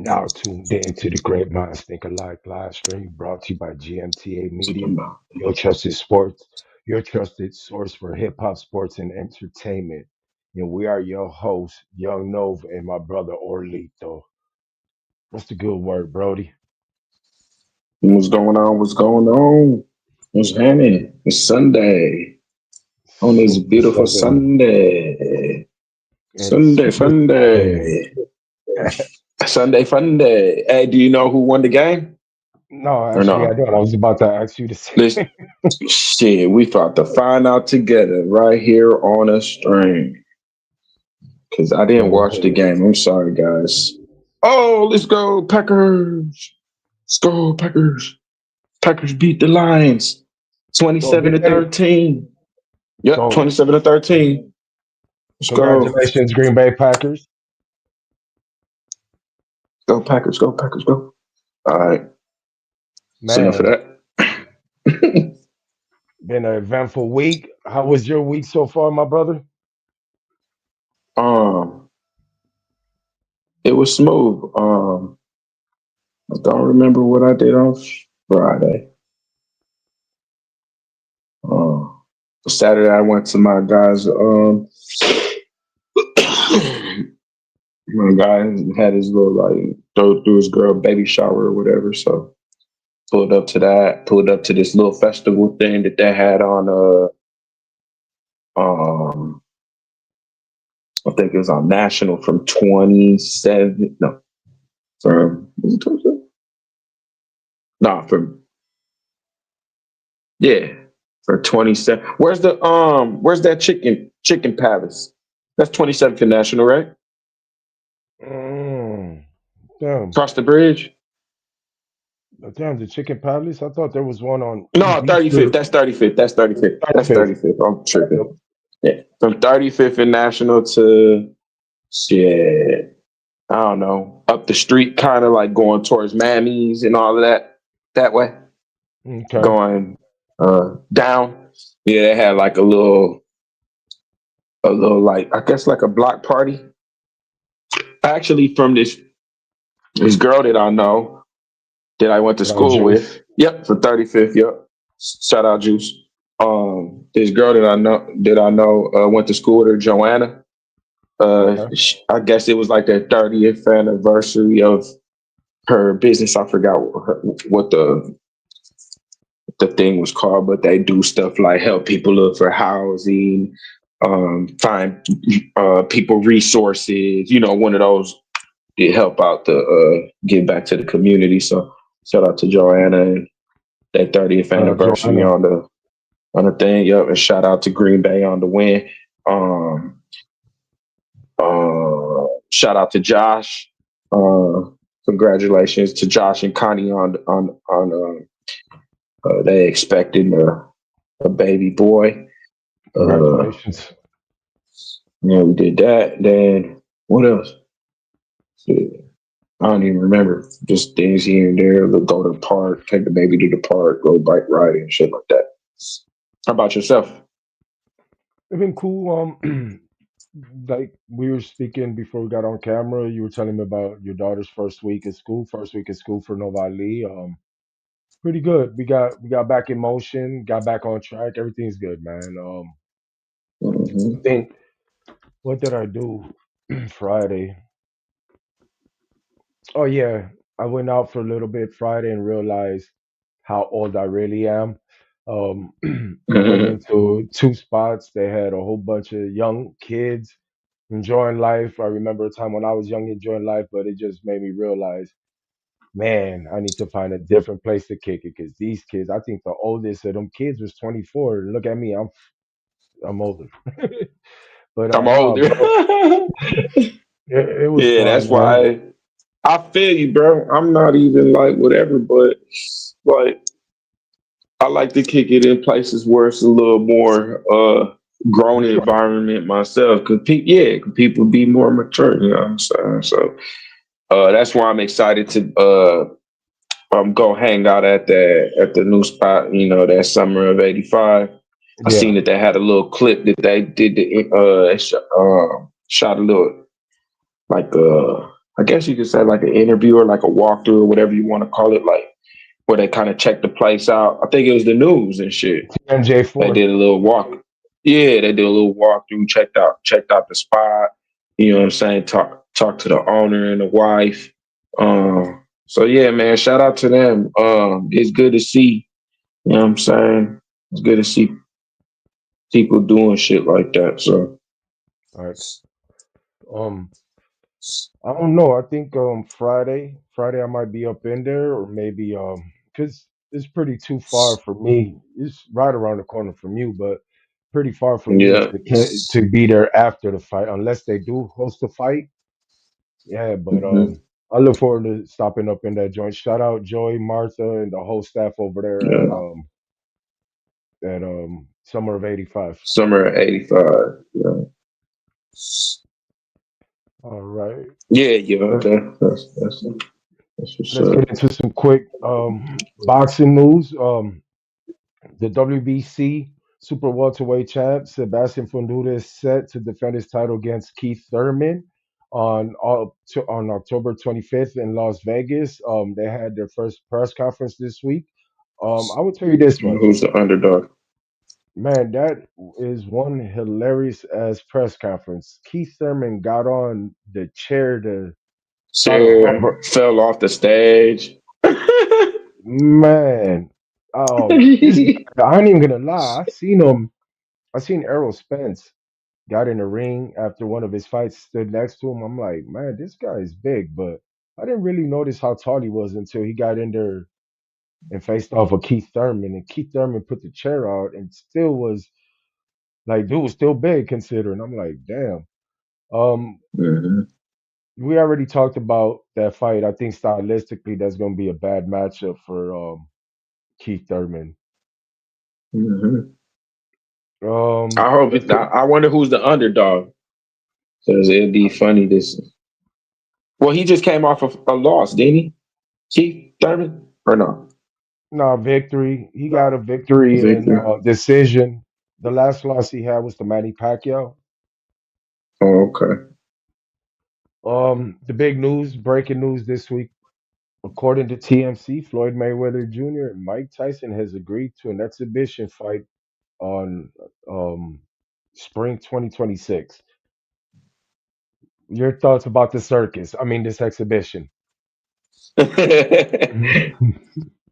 now tuned in to the Great Minds Think Alike live stream brought to you by GMTA Media, your trusted sports, your trusted source for hip hop, sports, and entertainment. And we are your hosts, Young Nova and my brother Orlito. What's the good word, Brody? What's going on? What's going on? What's happening? It's Sunday. On this Super beautiful Sunday Sunday. and Sunday, Super Sunday. Sunday. Sunday, fun day. Hey, do you know who won the game? No, Or actually, I no? don't. I was about to ask you the same. This shit, we about to find out together right here on a stream. Because I didn't Go watch the ahead. game. I'm sorry, guys. Oh, let's go, Packers. Let's go, Packers. Packers beat the Lions So 27 did to they? 13. Yep, So 27 to 13. Let's go. congratulations, Green Bay Packers. Go Packers, go Packers, go. All right. That's enough of Man, that. been an eventful week. How was your week so far, my brother? um, it was smooth. I don't remember what I did on Friday. Um, Saturday I went to my guy's my guy had his little like go through his girl baby shower or whatever. So pulled up to this little festival thing that they had on um I think it was on National from 27. No, from was it 27? No, from yeah, for 27. Where's that chicken palace? That's 27th and National, right? Mm, damn, Across the bridge? damn, the Chicken Palace. I thought there was one on No, Beechview. 35th. That's 35th. That's 35th. That's 35th. 35th. I'm Yep. tripping. Yeah. From 35th and National to shit. I don't know. Up the street, kind of like going towards Mammy's and all of that way. Okay. Going down. Yeah, they had like a little like I guess like a block party. Actually from this girl that I know that I went to Shout out school Juice. with. Yep, for 35th, yep. Shout out Juice. This girl that I know went to school with her, Joanna. Okay. I guess it was like the 30th anniversary of her business. I forgot what the thing was called, but they do stuff like help people look for housing, find people resources. You know, one of those it help out to give back to the community. So shout out to Joanna and that 30th Shout out anniversary Joanna. on the thing. Yep, and shout out to Green Bay on the win. Um, Shout out to Josh. Congratulations to Josh and Connie on they expecting a baby boy. Uh, Congratulations. yeah, we did that. Then what else? Shit, I don't even remember. Just things here and there. Go to the park, take the baby to the park, go bike riding, and shit like that. How about yourself? It's been cool. Like we were speaking before we got on camera, you were telling me about your daughter's first week of school for Novali. Pretty good. We got back in motion, got back on track. Everything's good, man. I Hmm. think what did I do Friday? Oh yeah, I went out for a little bit Friday and realized how old I really am. Um, I went into two spots. They had a whole bunch of young kids enjoying life. I remember a time when I was young enjoying life, but it just made me realize, man, I need to find a different place to kick it because these kids. I think the oldest of them kids was 24. Look at me, I'm older. But I'm no, older. bro, it was Yeah, fun, that's man. why I feel you, bro. I'm not even like whatever, but like I like to kick it in places where it's a little more grown Mature. environment myself. Cause people be more mature. You know what I'm saying? So that's why I'm excited to go hang out at the new spot. You know, that summer of '85. I seen Yeah. that they had a little clip that they did. Shot a little like I guess you could say like an interview or like a walkthrough or whatever you want to call it, like where they kind of check the place out. I think it was the news and shit. They TMJ4. did a little walk. Yeah, they did a little walkthrough, checked out the spot. You know what I'm saying? Talk to the owner and the wife. So yeah, man, shout out to them. It's good to see. You know what I'm saying? It's good to see people doing shit like that. So All right. Um, I don't know. I think Friday I might be up in there, or maybe because it's pretty too far for me. It's right around the corner from you, but pretty far for me yeah. to be there after the fight, unless they do host a fight. Yeah, but Hmm. I look forward to stopping up in that joint. Shout out Joey, Martha, and the whole staff over there Yeah. at Summer of '85. Summer of '85. Yeah. All right. Yeah, yeah. Let, That's what's let's up. get into some quick boxing news. The WBC Super Welterweight champ Sebastian Fundura is set to defend his title against Keith Thurman on October 25th in Las Vegas. They had their first press conference this week. I will tell you this much, Who's the underdog? man. That is one hilarious ass press conference. Keith Thurman got on the chair to try to Chair humble. fell off the stage. Man, this guy, I ain't even gonna lie. I seen him. I seen Errol Spence got in the ring after one of his fights, stood next to him. I'm like, man, this guy is big, but I didn't really notice how tall he was until he got in there and faced off with Keith Thurman. And Keith Thurman put the chair out and still was like, dude was still big considering. I'm like, damn. Um, Hmm. we already talked about that fight. I think stylistically, that's going to be a bad matchup for Keith Thurman. Hmm. I Um, hope let's it. go. I wonder who's the underdog. Because it'd be funny. This. Well, he just came off of a loss, didn't he? Keith Thurman or no? No, victory. He got a victory in Victor. decision. The last loss he had was to Manny Pacquiao. Oh, okay. The big news, breaking news this week, according to TMC, Floyd Mayweather Jr. and Mike Tyson has agreed to an exhibition fight on um, spring 2026. Your thoughts about the circus? I mean, this exhibition.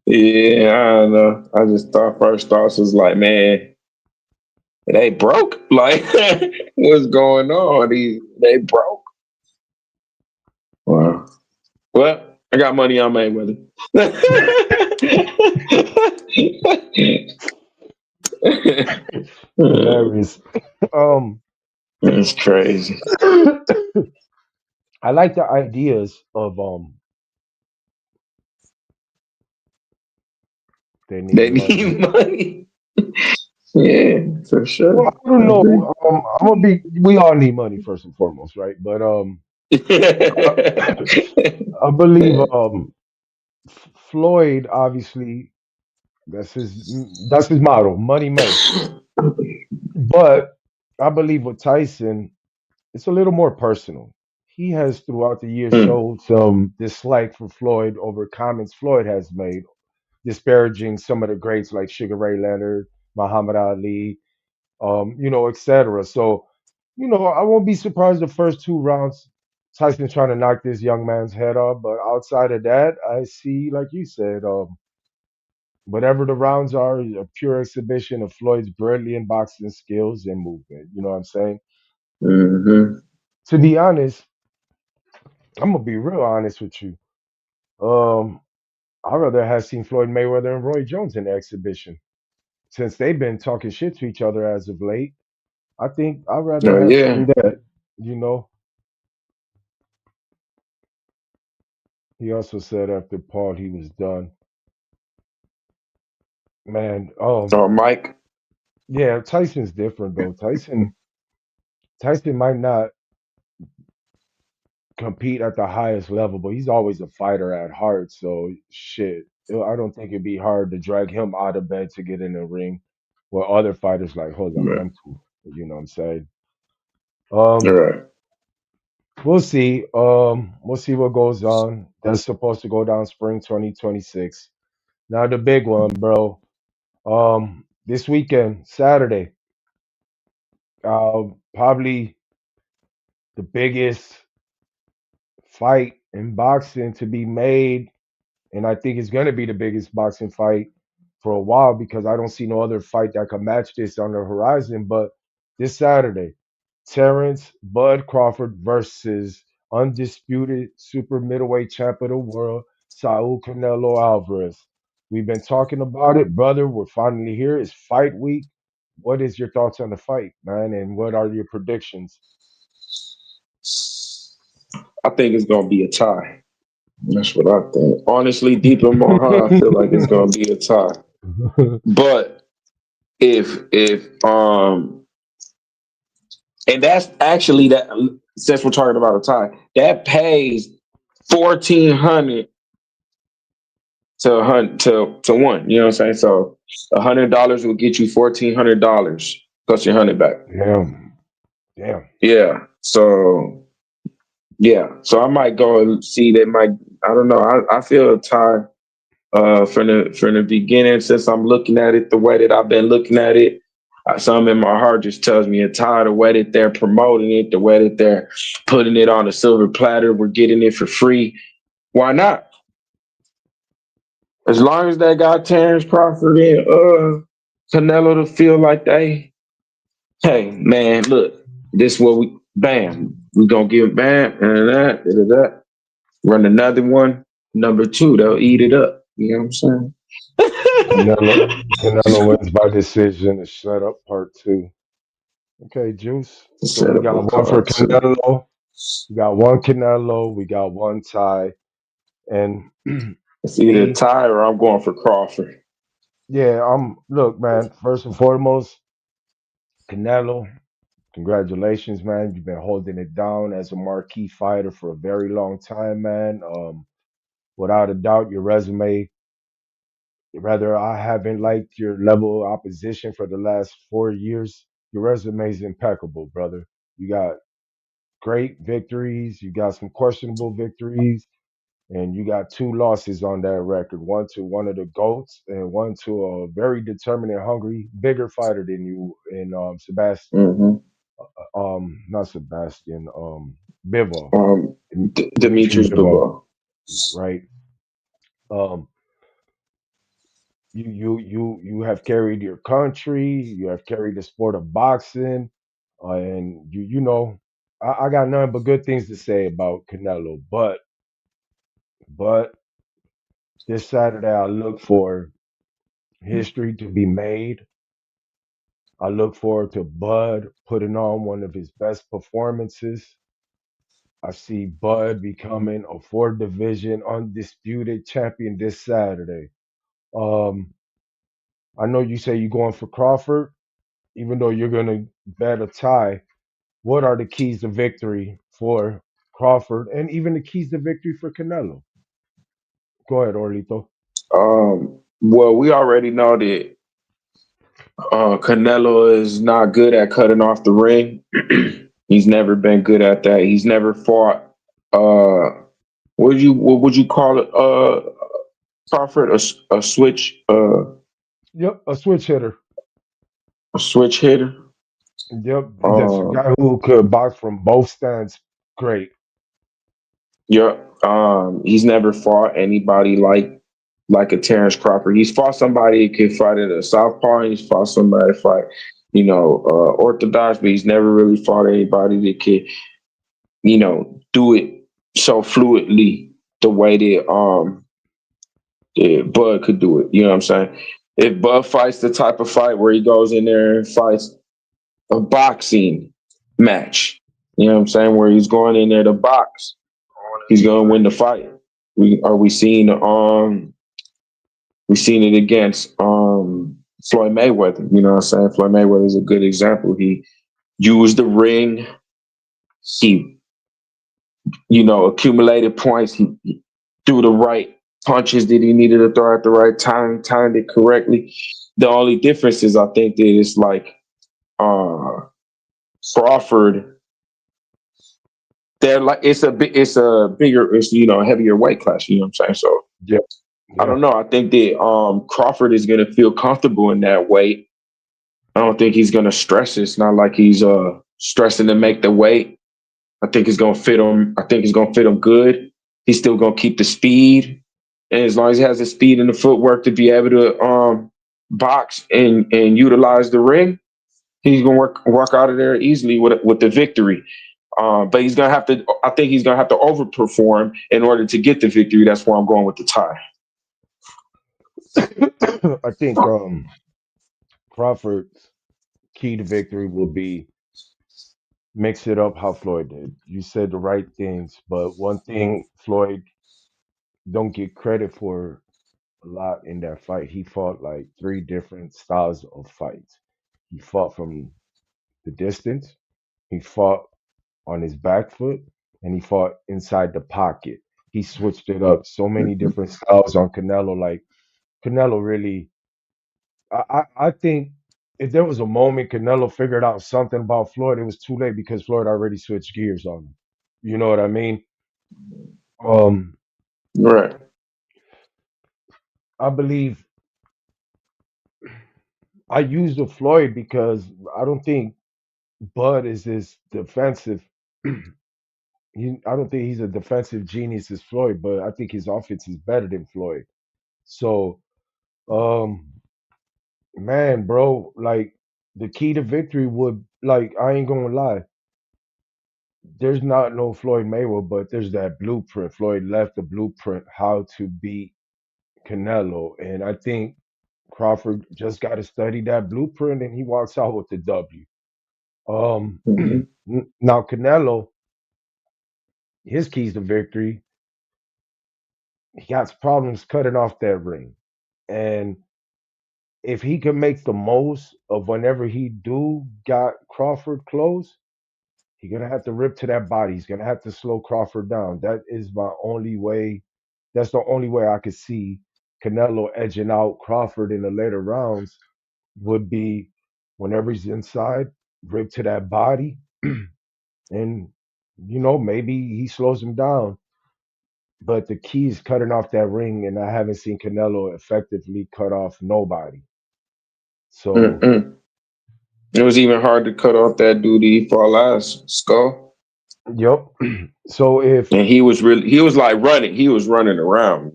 Yeah, I don't know. I just thought first thoughts was like, man, they broke. Like, what's going on? They broke. Wow. Well, I got money on Mayweather. Hilarious. Um, It's crazy. I like the ideas of they need They money. need money. Yeah, for Well, sure. I don't I know. agree. I'm gonna be. We all need money first and foremost, right? But I believe Floyd obviously that's his motto, money makes. But I believe with Tyson, it's a little more personal. He has throughout the years Mm, showed some dislike for Floyd over comments Floyd has made, disparaging some of the greats like Sugar Ray Leonard, Muhammad Ali, etc. So, I won't be surprised the first two rounds Tyson trying to knock this young man's head off. But outside of that, I see, like you said, whatever the rounds are, a pure exhibition of Floyd's brilliant boxing skills and movement. You know what I'm saying? hmm. To be honest, I'm gonna be real honest with you. Um, I'd rather have seen Floyd Mayweather and Roy Jones in the exhibition since they've been talking shit to each other as of late. I think I'd rather Oh, have seen yeah. that. You know, he also said after Paul he was done. Man, Oh, Mike. yeah, Tyson's different though. Tyson might not compete at the highest level, but he's always a fighter at heart. So shit, I don't think it'd be hard to drag him out of bed to get in the ring. Where other fighters like, hold on, Right. I'm cool. You know what I'm saying? All Um, right. We'll see. We'll see what goes on. That's supposed to go down spring 2026. Now the big one, bro. This weekend, Saturday, probably the biggest fight in boxing to be made, and I think it's gonna be the biggest boxing fight for a while because I don't see no other fight that can match this on the horizon. But this Saturday, Terrence Bud Crawford versus undisputed super middleweight champ of the world, Saul Canelo Alvarez. We've been talking about it, brother. We're finally here. It's fight week. What is your thoughts on the fight, man? And what are your predictions? I think it's gonna be a tie. That's what I think. Honestly, deep in my heart, I feel like it's gonna be a tie. But if and that's actually that since we're talking about a tie, that pays 1,400 to one. You know what I'm saying? So $100 will get you $1,400 plus your 100 back. Damn, damn. Yeah. So yeah. So I might go and see. They might. I don't know. I feel a tie from the beginning since I'm looking at it the way that I've been looking at it. Something in my heart just tells me it's tired the way that they're promoting it, the way that they're putting it on a silver platter. We're getting it for free. Why not? As long as they got Terrence Crawford and Canelo to feel like hey man, look, this is what we gonna give bam and that. Run another one, number two, they'll eat it up. You know what I'm saying? Canelo wins by decision. It's set up part two. Okay, Juice. So Set we up a got one for part two. Canelo. We got one Canelo. We got one tie. And It's either me, Ty or I'm going for Crawford. yeah, look, man, first and foremost, Canelo, congratulations, man. You've been holding it down as a marquee fighter for a very long time, man. Without a doubt, your resume, rather I haven't liked your level of opposition for the last 4 years. Your resume is impeccable, brother. You got great victories, you got some questionable victories, and you got two losses on that record. One to one of the goats, and one to a very determined and hungry, bigger fighter than you in Sebastian. Mm-hmm. Not Sebastian. Bivol, Dimitri Demetrius Bivol, Bivol. right? Um, you have carried your country. You have carried the sport of boxing, and I got nothing but good things to say about Canelo. But this Saturday, I look for history to be made. I look forward to Bud putting on one of his best performances. I see Bud becoming a four division undisputed champion this Saturday. Um, I know you say you're going for Crawford, even though you're going to bet a tie. What are the keys to victory for Crawford and even the keys to victory for Canelo? Go ahead, Orlito. Well, we already know that Canelo is not good at cutting off the ring. He's never been good at that. He's never fought. Uh, what would you call it? Crawford, a switch, Yep, a switch hitter. a switch hitter. Yep, that's a Um, guy who could box from both stands. Great. yeah. He's never fought anybody like a Terrence Crawford. He's fought somebody who could fight at a southpaw. And he's fought somebody fight, orthodox, but he's never really fought anybody that could, do it so fluidly the way that Bud could do it. You know what I'm saying? If Bud fights the type of fight where he goes in there and fights a boxing match, you know what I'm saying, where he's going in there to box, he's gonna win the fight. We seeing we seen it against Floyd Mayweather. You know what I'm saying? Floyd Mayweather is a good example. He used the ring. He, accumulated points. He threw the right punches that he needed to throw at the right time, timed it correctly. The only difference is I think that it's like uh, Crawford they're like it's a bigger, it's heavier weight class. You know what I'm saying? So Yeah, I yeah. don't know. I think that Crawford is gonna feel comfortable in that weight. I don't think he's gonna stress. It's not like he's stressing to make the weight. I think it's gonna fit him. I think it's gonna fit him good. He's still gonna keep the speed, and as long as he has the speed and the footwork to be able to box and utilize the ring, he's gonna work out of there easily with the victory. But he's gonna have to. I think he's gonna have to overperform in order to get the victory. That's why I'm going with the tie. I think Crawford's key to victory will be mix it up how Floyd did. You said the right things, but one thing Floyd don't get credit for a lot in that fight. He fought like three different styles of fights. He fought from the distance, he fought on his back foot, and he fought inside the pocket. He switched it up so many different styles on Canelo. Like Canelo really, I think if there was a moment Canelo figured out something about Floyd, it was too late because Floyd already switched gears on him. You know what I mean? Um, Right. I believe I use the Floyd because I don't think Bud is this defensive. I don't think he's a defensive genius as Floyd, but I think his offense is better than Floyd. So, um, man, bro, like the key to victory would, like, I ain't gonna lie, there's not no Floyd Mayweather, but there's that blueprint. Floyd left the blueprint how to beat Canelo, and I think Crawford just got to study that blueprint, and he walks out with the W. Mhm. Now Canelo, his keys to victory, he got problems cutting off that ring, and if he can make the most of whenever he do got Crawford close, he's gonna have to rip to that body. He's gonna have to slow Crawford down. That is my only way. That's the only way I could see Canelo edging out Crawford in the later rounds would be whenever he's inside, rip to that body, and maybe he slows him down. But the key is cutting off that ring, and I haven't seen Canelo effectively cut off nobody. So, Mm-mm. It was even hard to cut off that dude he fought last, Skull. yep. So And he was like running. He was running around,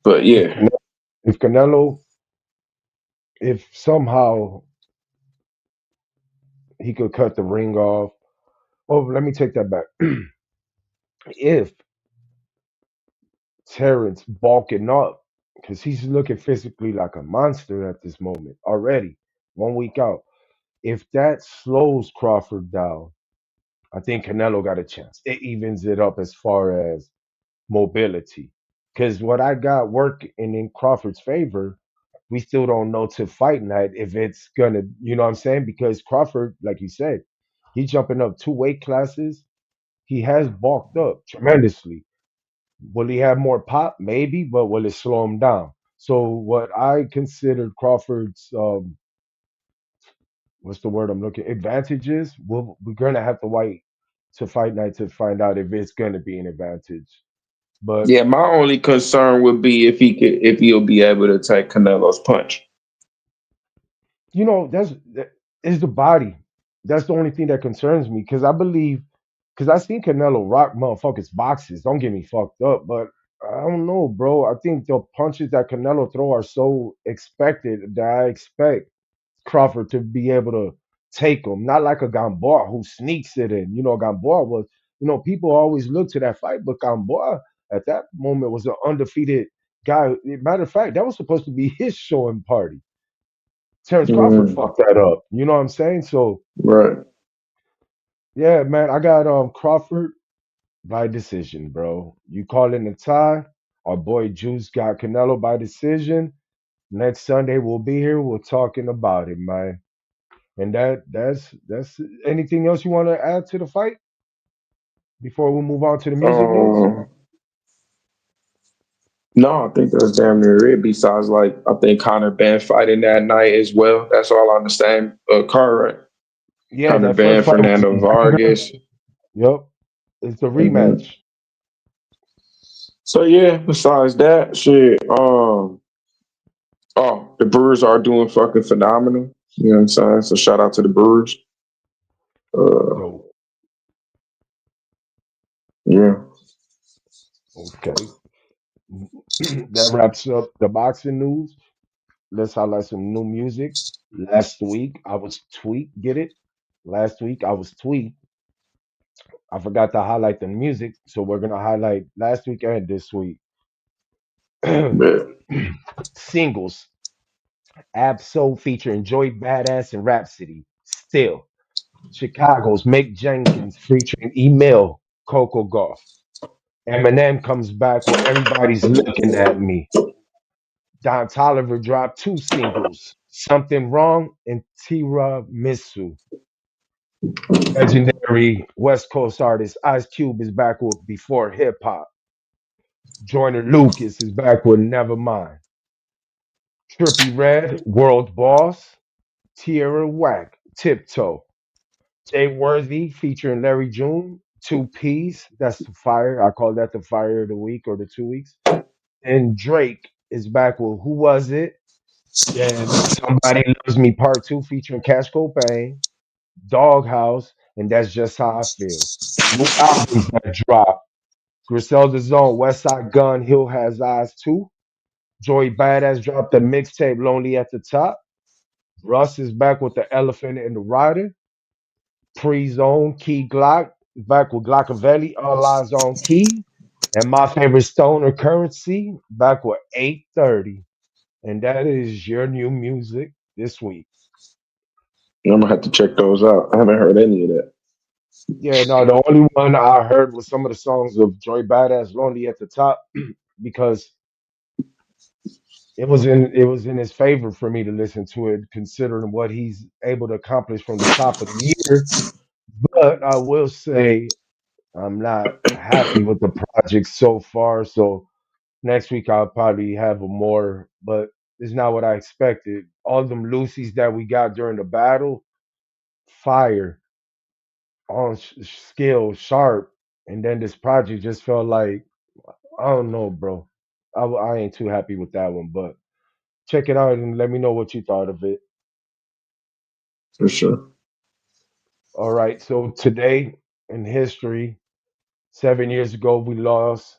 but if yeah. if Canelo, if somehow he could cut the ring off. Oh, let me take that back. If Terrence bulking up, because he's looking physically like a monster at this moment already, 1 week out. If that slows Crawford down, I think Canelo got a chance. It evens it up as far as mobility. Because what I got working in Crawford's favor, we still don't know to fight night if it's gonna, you know what I'm saying? Because Crawford, like you said, he's jumping up 2 weight classes. He has bulked up tremendously. Will he have more pop? Maybe, but will it slow him down? So what I considered Crawford's what's the word I'm looking advantages, we're gonna have to wait to fight night to find out if it's gonna be an advantage. But Yeah, my only concern would be if he'll be able to take Canelo's punch. that is the body. That's the only thing that concerns me because I believe because I seen Canelo rock motherfuckers boxes. Don't get me fucked up, but I don't know, bro. I think the punches that Canelo throw are so expected that I expect Crawford to be able to take them. Not like a Gamboa who sneaks it in. Gamboa was. People always look to that fight, but Gamboa at that moment was an undefeated guy. Matter of fact, that was supposed to be his showing party. Terrence Crawford Mm, fucked that up. You know what I'm saying? So right. yeah, man, I got Crawford by decision, bro. You call in a tie. Our boy Juice got Canelo by decision. Next Sunday we'll be here. We're talking about it, man. And that's anything else you want to add to the fight before we move on to the music news? Um, no, I think that's damn near it. Besides, like, I think Connor banned fighting that night as well. That's all on the same card, right? Yeah, Connor that first banned fight was Fernando a banger. Vargas. Yep, it's the Hmm. rematch. So yeah, besides that, shit, oh, the Brewers are doing fucking phenomenal. You know what I'm saying? So shout out to the Brewers. Uh, Yo, yeah, okay. That wraps up the boxing news. Let's highlight some new music. Last week I was tweet. Get it? Last week I was tweet. I forgot to highlight the music, so we're gonna highlight last week and this week. man. Singles. Absol featuring Joy Badass and Rhapsody. Still. Chicago's Mick Jenkins featuring Email Coco Golf. Eminem comes back with Everybody's Looking at Me. Don Tolliver dropped two singles, Something Wrong and Tiramisu. Legendary West Coast artist Ice Cube is back with Before Hip Hop. Joyner Lucas is back with Nevermind. Trippy Red, World Boss. Tierra Whack, Tiptoe. Jay Worthy featuring Larry June, Two P's. That's the fire. I call that the fire of the week or the 2 weeks. And Drake is back with Who Was It? Then Somebody Loves Me Part 2 featuring Cash Cobain, Doghouse, and That's Just How I Feel. New albums that drop. Griselda Zone, West Side Gun, Hill Has Eyes 2. Joey Badass dropped the mixtape Lonely at the Top. Russ is back with the Elephant and the Rider. Pre-Zone, Key Glock, back with Glockavelli, all lines on key. And my favorite stoner currency, back with 830. And that is your new music this week. I'm gonna have to check those out. I haven't heard any of that. Yeah, no, the only one I heard was some of the songs of Joy Badass Lonely at the top because it was in his favor for me to listen to it, considering what he's able to accomplish from the top of the year. But I will say I'm not happy with the project so far. So next week I'll probably have a more, but it's not what I expected. All them Lucy's that we got during the battle, fire on skill, sharp, and then this project just felt like I don't know, bro. I ain't too happy with that one, but check it out and let me know what you thought of it. For sure. All right, so today in history, 7 years ago we lost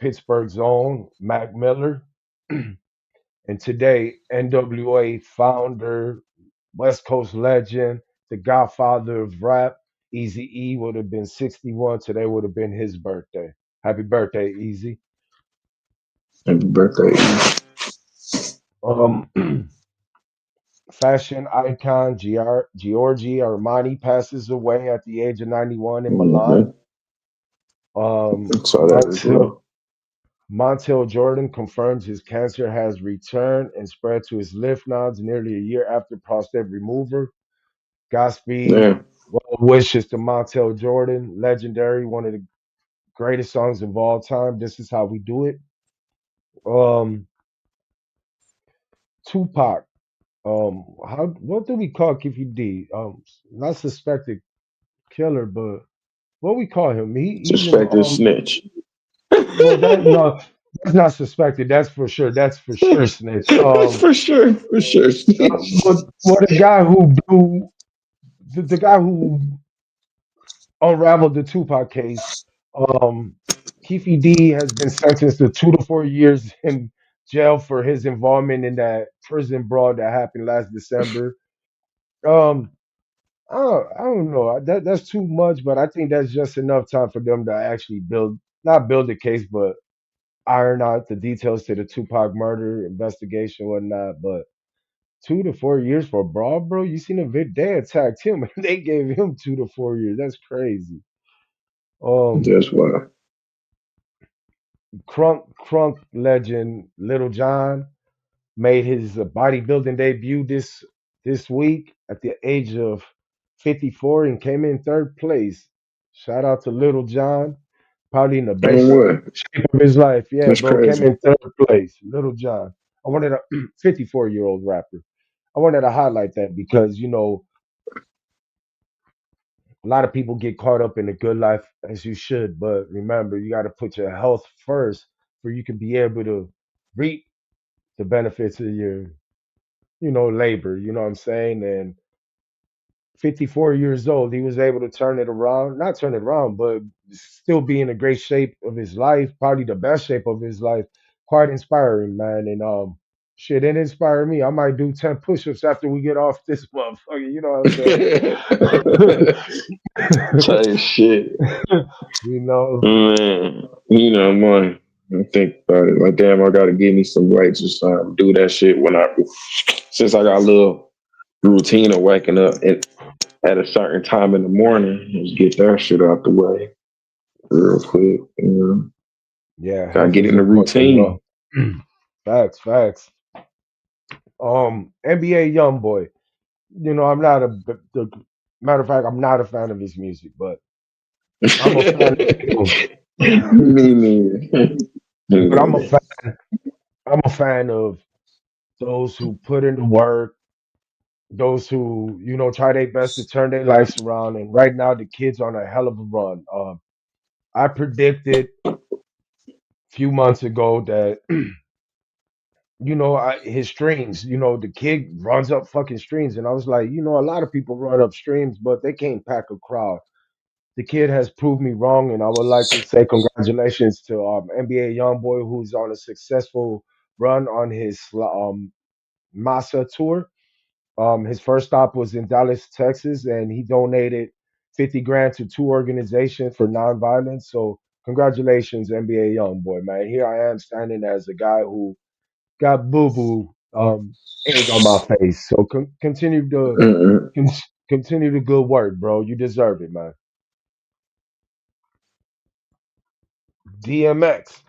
Pittsburgh's own Mac Miller. And today, NWA founder, West Coast legend, the godfather of rap, Easy E would have been 61. Today would have been his birthday. Happy birthday, Easy. Happy birthday. Um, fashion icon Giorgi Armani passes away at the age of 91 in Hmm. Milan. I saw that as Montel, well. Montel Jordan confirms his cancer has returned and spread to his lymph nodes nearly a year after prostate removal. Godspeed. Yeah. Well wishes to Montel Jordan, legendary, one of the greatest songs of all time. This is how we do it. Um, Tupac. How what do we call Kiffy D? Not suspected killer, but what we call him? He's in Suspected snitch. well that no that's not suspected. That's for sure. That's for sure snitch. For sure. For sure. Snitch. What the guy who blew the guy who unraveled the Tupac case. Um, Keefe D has been sentenced to 2 to 4 years in jail for his involvement in that prison brawl that happened last December. Um, I don't know. That's too much, but I think that's just enough time for them to actually not build a case, but iron out the details to the Tupac murder investigation, whatnot. But 2 to 4 years for a brawl, bro. You seen the vid? They attacked him and they gave him 2 to 4 years. That's crazy. Um, That's why. Crunk legend Little John made his bodybuilding debut this week at the age of 54 and came in third place. Shout out to Little John, probably in the And best what? shape of his life. Yeah, That's bro, came crazy. in third place. Little John. I wanted a 54-year-old rapper. I wanted to highlight that because A lot of people get caught up in the good life as you should, but remember, you got to put your health first for you can be able to reap the benefits of your, labor. You know what I'm saying? And 54 years old, he was able to turn it around, not turn it around, but still be in a great shape of his life, probably the best shape of his life. Quite inspiring, man. And shit, it inspired me. I might do 10 push-ups after we get off this motherfucker. You know what I'm saying? Type shit. you know, Man, man. I think about it. Like, damn, I gotta give me some weights or something. Do that shit when since I got a little routine of waking up at a certain time in the morning. Just get that shit out the way real quick. yeah, Gotta health get is in the important, routine. bro. Facts, facts. NBA young boy. I'm not the matter of fact, I'm not a fan of his music, but I'm a fan of people. Me neither. Me But neither. I'm a fan of those who put in the work, those who, try their best to turn their lives around. And right now the kid's on a hell of a run. I predicted a few months ago that his streams, the kid runs up fucking streams. And I was like, a lot of people run up streams, but they can't pack a crowd. The kid has proved me wrong, and I would like to say congratulations to NBA YoungBoy, who's on a successful run on his Massa tour. His first stop was in Dallas, Texas, and he donated 50 grand to two organizations for nonviolence. So congratulations, NBA YoungBoy, man. Here I am standing as a guy who got boo boo egg on my face. So Mm-mm. con- continue the good work, bro. You deserve it, man. DMX.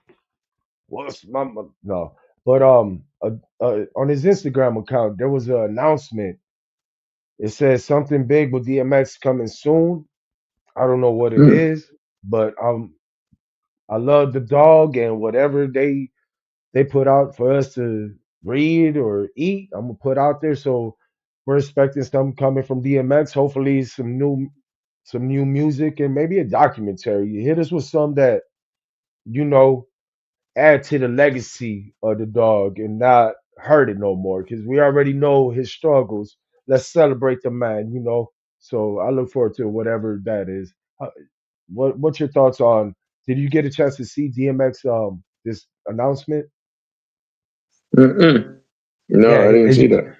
No, but on his Instagram account there was an announcement. It says something big with DMX coming soon. I don't know what it Mm. is, but I love the dog and whatever they put out for us to read or eat. I'm gonna put out there. So we're expecting something coming from DMX. Hopefully some new music and maybe a documentary. You hit us with some that you know add to the legacy of the dog and not hurt it no more because we already know his struggles. Let's celebrate the man. So I look forward to whatever that is. What's your thoughts on? Did you get a chance to see DMX this announcement? Mm-mm. No, Yeah, I didn't see that.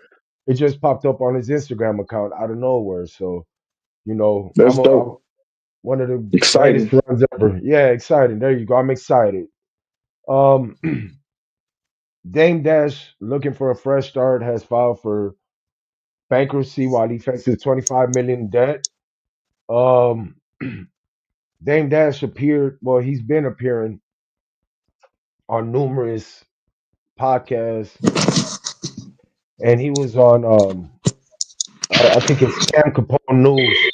it just popped up on his Instagram account out of nowhere. So That's I'm dope. one of the greatest Exciting. runs ever. Yeah, exciting. There you go. I'm excited. Um, Dame Dash, looking for a fresh start, has filed for bankruptcy while he faces 25 million in debt. Um, Dame Dash appeared. Well, he's been appearing on numerous podcasts, and he was on. I think it's Cam Capone News,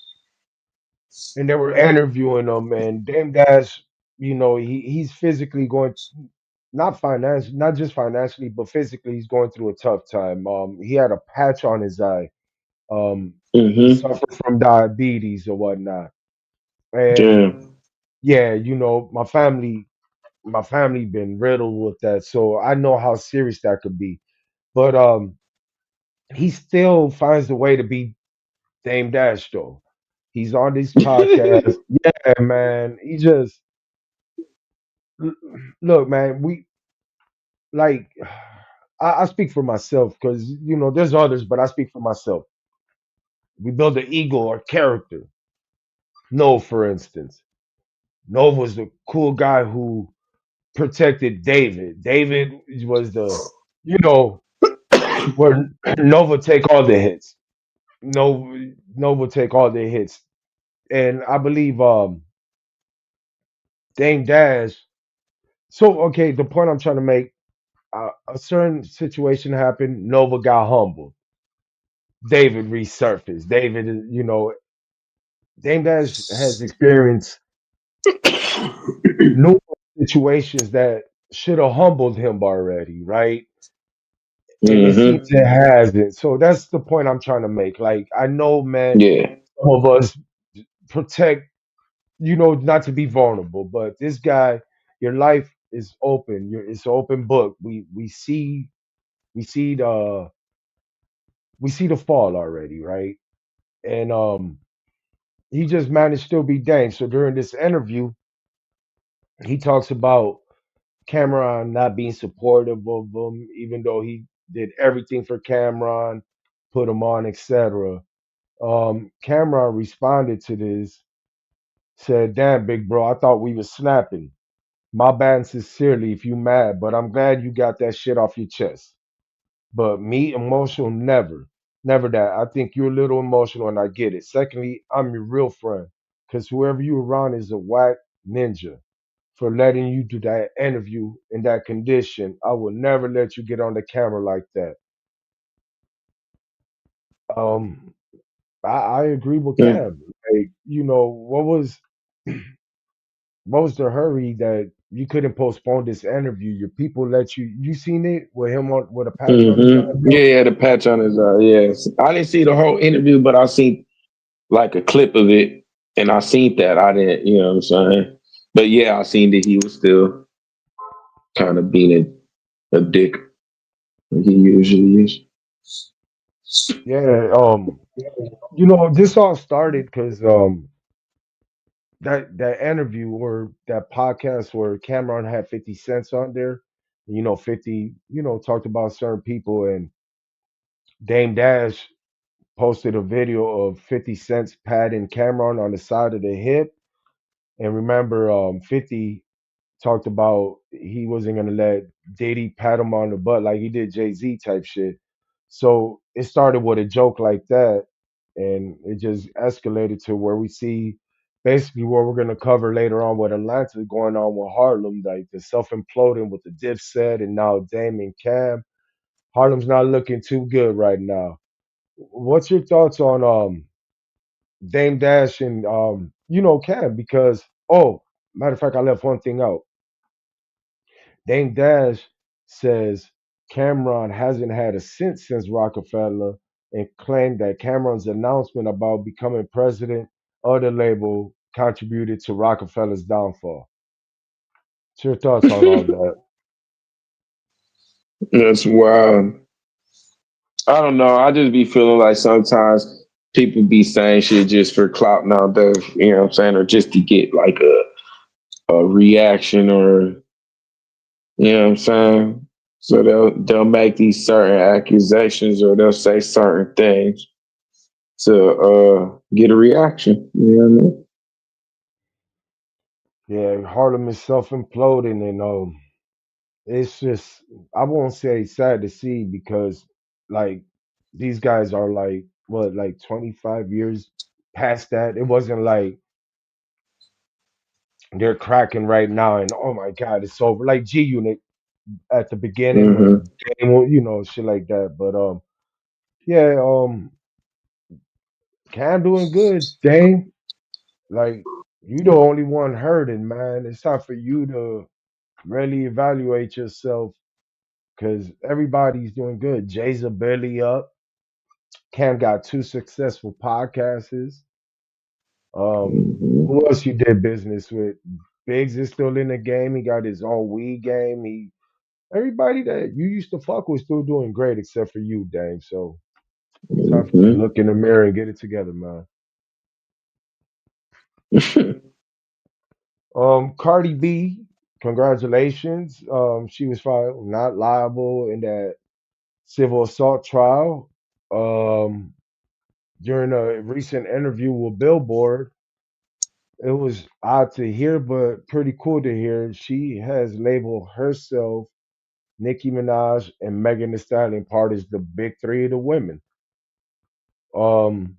and they were interviewing him. And Dame Dash, he's physically going, not just financially, but physically, he's going through a tough time. He had a patch on his eye. He Mm-hmm. suffered from diabetes or whatnot. And Damn. yeah, my family been riddled with that, so I know how serious that could be. But he still finds a way to be Dame Dash though. He's on these podcasts. Yeah, man. He just l- look, man. We like. I speak for myself because there's others, but I speak for myself. We build an ego or character. No, for instance, Nova was the cool guy who protected David. David was you know, where Nova take all the hits. Nova take all the hits. And I believe Dame Dash. So okay, the point I'm trying to make, a certain situation happened. Nova got humbled. David resurfaced. David, Dame Dash has experienced numerous situations that should have humbled him already, right? And it seems Mm-hmm. it hasn't. So that's the point I'm trying to make. Like I know, man, Yeah. some of us. protect, not to be vulnerable. But this guy, your life is open. It's an open book. We see the we see the fall already, right? And he just managed to still be Dame. So during this interview, he talks about Cameron not being supportive of him, even though he did everything for Cameron, put him on, etc. Cameron responded to this, said, "Damn, big bro, I thought we was snapping. My bad sincerely if you mad, but I'm glad you got that shit off your chest. But me, emotional, never. Never that. I think you're a little emotional and I get it. Secondly, I'm your real friend. Because whoever you around is a whack ninja for letting you do that interview in that condition. I will never let you get on the camera like that." Um, I agree with Mm. Cam. Like, what was the hurry that you couldn't postpone this interview? Your people let you seen it with him on with a patch on his Yeah, eyebrow? yeah, the patch on his eye. Yes, I didn't see the whole interview, but I seen like a clip of it, and I seen that. I didn't, you know what I'm saying? But yeah, I seen that he was still kind of being a dick like he usually is. Yeah, this all started because that interview or that podcast where Cameron had 50 cents on there. 50, talked about certain people, and Dame Dash posted a video of 50 Cent's patting Cameron on the side of the hip. And remember, 50 talked about he wasn't gonna let Diddy pat him on the butt like he did Jay-Z type shit. So it started with a joke like that, and it just escalated to where we see basically what we're gonna cover later on with Atlanta going on with Harlem, like the self imploding with the Dipset and now Dame and Cam. Harlem's not looking too good right now. What's your thoughts on Dame Dash and Cam? Because matter of fact, I left one thing out. Dame Dash says Cameron hasn't had a cent since Rockefeller and claimed that Cameron's announcement about becoming president of the label contributed to Rockefeller's downfall. What's your thoughts on all that? That's wild. I don't know. I just be feeling like sometimes people be saying shit just for clout nowadays, you know what I'm saying, or just to get like a reaction or you know what I'm saying. So they'll make these certain accusations or they'll say certain things to get a reaction. You know what I mean? Yeah, Harlem is self imploding, and it's just I won't say sad to see because like these guys are like what, like 25 years past that. It wasn't like they're cracking right now and oh my god it's over like G Unit at the beginning Mm-hmm. when Game, shit like that. But yeah, Cam doing good. Dame, like you the only one hurting, man. It's time for you to really evaluate yourself because everybody's doing good. Jay's a barely up. Cam got two successful podcasts. Mm-hmm. Who else you did business with? Biggs is still in the game. He got his own weed game. Everybody that you used to fuck with still doing great except for you, Dame. So it's time for you to Mm-hmm. look in the mirror and get it together, man. Cardi B, congratulations. She was found not liable in that civil assault trial. Um, During a recent interview with Billboard, it was odd to hear, but pretty cool to hear. She has labeled herself, Nicki Minaj, and Megan Thee Stallion part as the big three of the women. Um,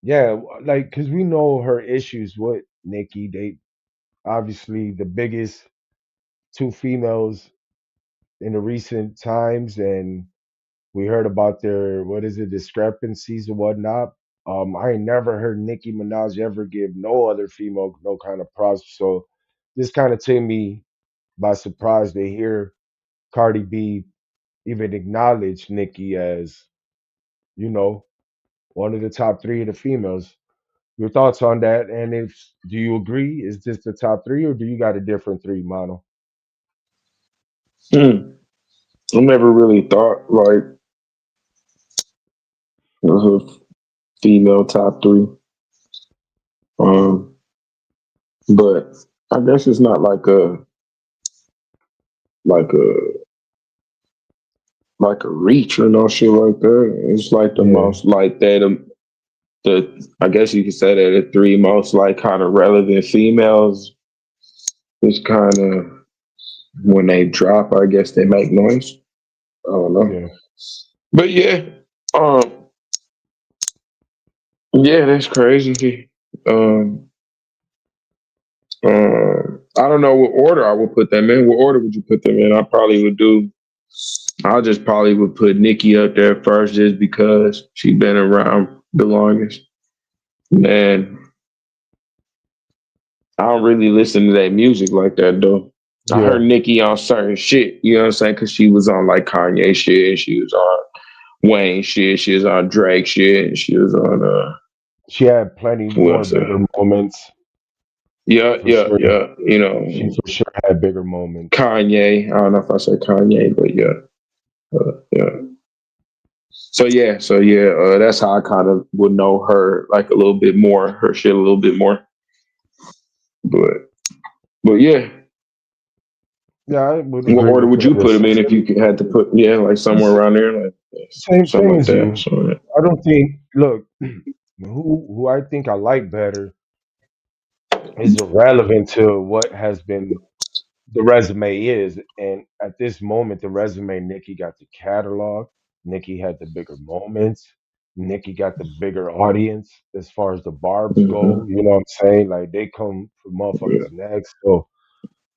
yeah, like because we know her issues with Nicki. They obviously the biggest two females in the recent times, and we heard about their what is it discrepancies and whatnot. I ain't never heard Nicki Minaj ever give no other female no kind of props. So this kind of took me by surprise to hear Cardi B even acknowledge Nicki as you know one of the top three of the females. Your thoughts on that? And if do you agree? Is this the top three, or do you got a different three, Mono? Hmm. I never really thought like it was a female top three. Um, but I guess it's not like a like a reach or no shit like that. It's like the Yeah, most like that. The I guess you could say that the three most like kind of relevant females is kind of when they drop. I guess they make noise. I don't know, yeah, but yeah, um, yeah, that's crazy. Um, I don't know what order I would put them in. What order would you put them in? I probably would do. I just probably would put Nikki up there first, just because she's been around the longest. Man, I don't really listen to that music like that though. I heard yeah. Nicki on certain shit, you know what I'm saying? Because she was on like Kanye shit, she was on Wayne shit, she was on Drake shit, and she was on She had plenty who more else? bigger moments Yeah, for yeah, sure. yeah. You She know, for sure had bigger moments. Kanye. I don't know if I said Kanye, but yeah, yeah. So yeah, that's how I kind of would know her like a little bit more, her shit a little bit more. But but yeah, Yeah, I would what agree order with would that you put them in if assessment. you had to put like somewhere It's around there, like same something like as that? you. So I don't think. Look, who I think I like better is irrelevant to what has been the resume is. And at this moment, the resume, Nikki got the catalog. Nikki had the bigger moments. Nikki got the bigger audience as far as the barbs go. mhm, You know what I'm saying? Like they come for yeah, motherfuckers next. So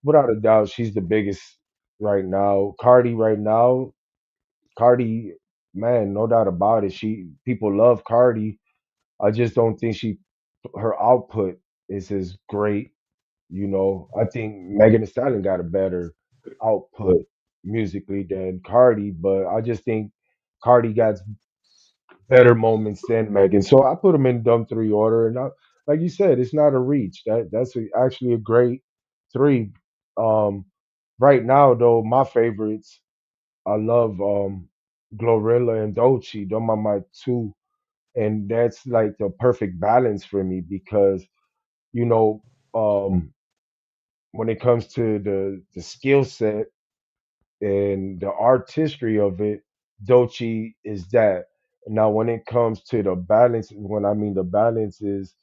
without a doubt, she's the biggest right now. Cardi right now, Cardi, man, no doubt about it. She people love Cardi. I just don't think her output is as great. You know, I think Megan Thee Stallion got a better output musically than Cardi, but I just think Cardi got better moments than Megan. So I put them in dumb three order, and like you said, it's not a reach. Actually a great three. Um, right now though, my favorites, I love Glorilla and Dolce. Them are my two, and that's like the perfect balance for me because you know um when it comes to the skill set and the artistry of it, Dolce is that. Now, when it comes to the balance, when I mean the balance is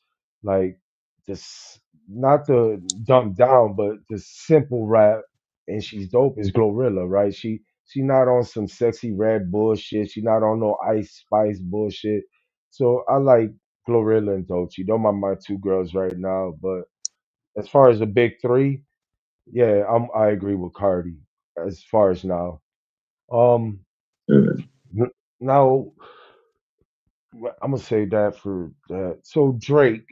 like this, not the dumbed down, but the simple rap, and she's dope is Glorilla, right? She not on some sexy red bullshit. She not on no Ice Spice bullshit. So I like Glorilla and Dolce. Those are my two girls right now. But as far as the big three, yeah, I agree with Cardi as far as now. Um, mhm, now I'm gonna say that for that. So Drake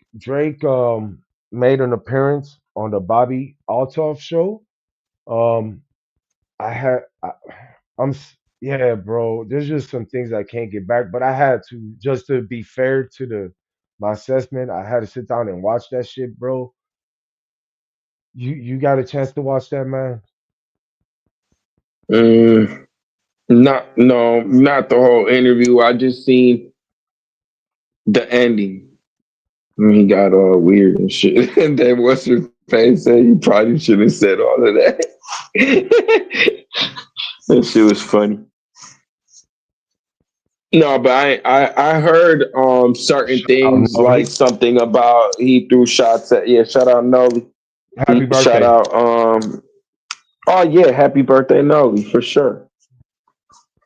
made an appearance on the Bobby Altoff show. Um, I had I, yeah, bro. There's just some things I can't get back, but I had to just to be fair to the my assessment. I had to sit down and watch that shit, bro. You got a chance to watch that, man? mm, not no, not the whole interview. I just seen the ending. He got all weird and shit. And then what's her face said you probably should have said all of that. That shit was funny. No, but I heard certain Shout out things like Noli. something about he threw shots at, yeah, shout out Noli. Happy Shout birthday. out oh yeah, happy birthday Noli for sure.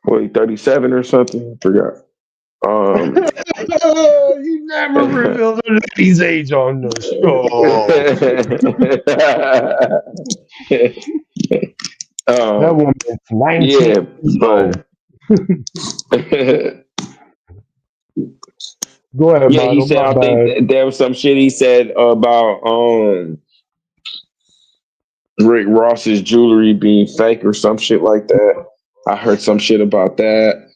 What, he 37 or something? I forgot. Um You never reveal the lady's age on the show. That um woman's 19 yeah, years old. but Go ahead, yeah, he Mono. said My I think bad. there was some shit he said about Rick Ross's jewelry being fake or some shit like that. I heard some shit about that.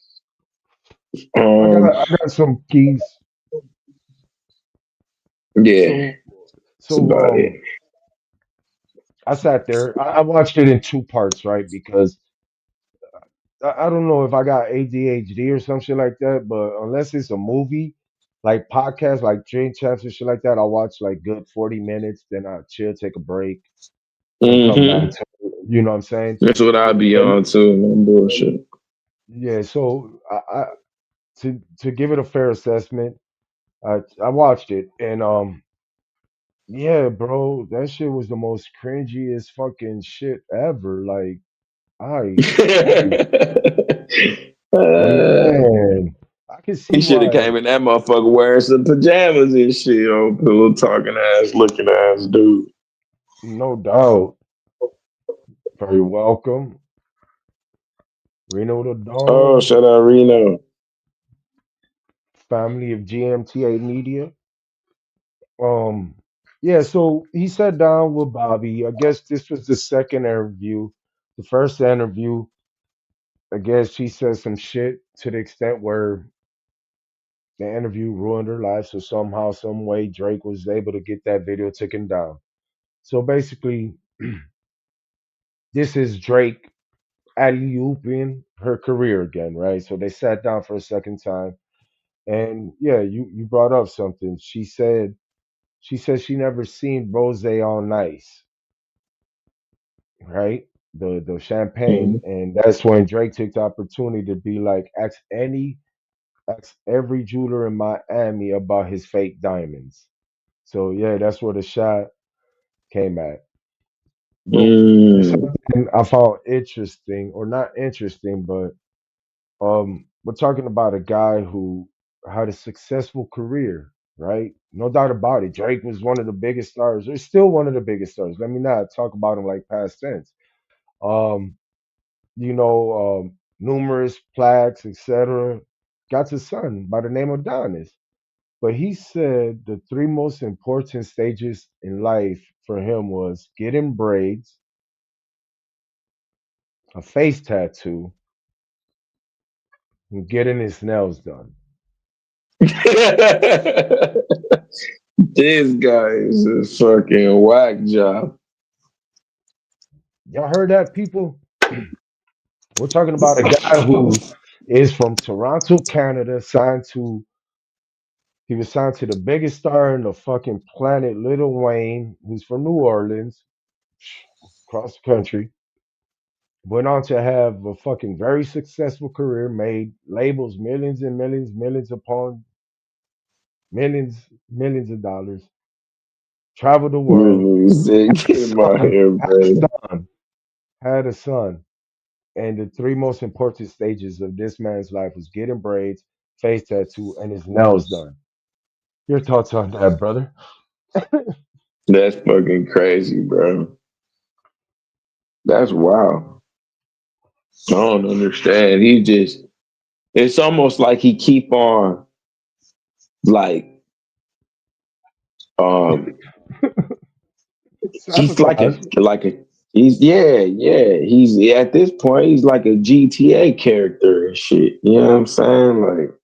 I got Um, I got some keys. Yeah, So that's so about it. I sat there. I watched it in two parts, right? Because I don't know if I got ADHD or some shit like that, but unless it's a movie, like podcast, like Drink Champs and shit like that, I'll watch like good 40 minutes, then I'll chill, take a break, and come back Hmm. to it. You know what I'm saying? That's what I be But on too. No bullshit. yeah, so to give it a fair assessment, I watched it and yeah, bro, that shit was the most cringiest fucking shit ever. Like I I uh, man, I can he see should have why. came in that motherfucker wearing some pajamas and shit. On pillow talking ass, looking ass dude. No doubt. Very welcome. Reno the Oh, Don, shout out Reno. family of GMTA Media. Um, yeah, so he sat down with Bobby. I guess this was the second interview. The first interview, I guess she said some shit to the extent where the interview ruined her life. So somehow, some way, Drake was able to get that video taken down. So basically, this is Drake alley-ooping her career again, right? So they sat down for a second time. And yeah, you brought up something. She said she never seen rose on ice, right? The champagne, Mhm. and that's when Drake took the opportunity to be like, ask every jeweler in Miami about his fake diamonds. So yeah, that's where the shot came at. But there's Mm. something I found interesting, or not interesting, but we're talking about a guy who had a successful career, right? No doubt about it. Drake was one of the biggest stars. Or still one of the biggest stars. Let me not talk about him like past tense. Um, numerous plaques, etc. Got a son by the name of Adonis. But he said the three most important stages in life for him was getting braids, a face tattoo, and getting his nails done. This guy is a fucking whack job. Y'all heard that, people? We're talking about a guy who is from Toronto, Canada, he was signed to the biggest star in the fucking planet, Lil Wayne, who's from New Orleans, across the country. Went on to have a fucking very successful career, made labels millions and millions, millions upon millions, millions of dollars, traveled the world, Really sick. had a Get him out son, here, had a bro. son, had a son. And the three most important stages of this man's life was getting braids, face tattoo, and his nails done. Your thoughts on that, brother? That's fucking crazy, bro. That's wild. I don't understand. He just, it's almost like he keep on like um he's Sabotage. like a he's yeah, he's at this point he's like a GTA character and shit. You know what I'm saying? Like,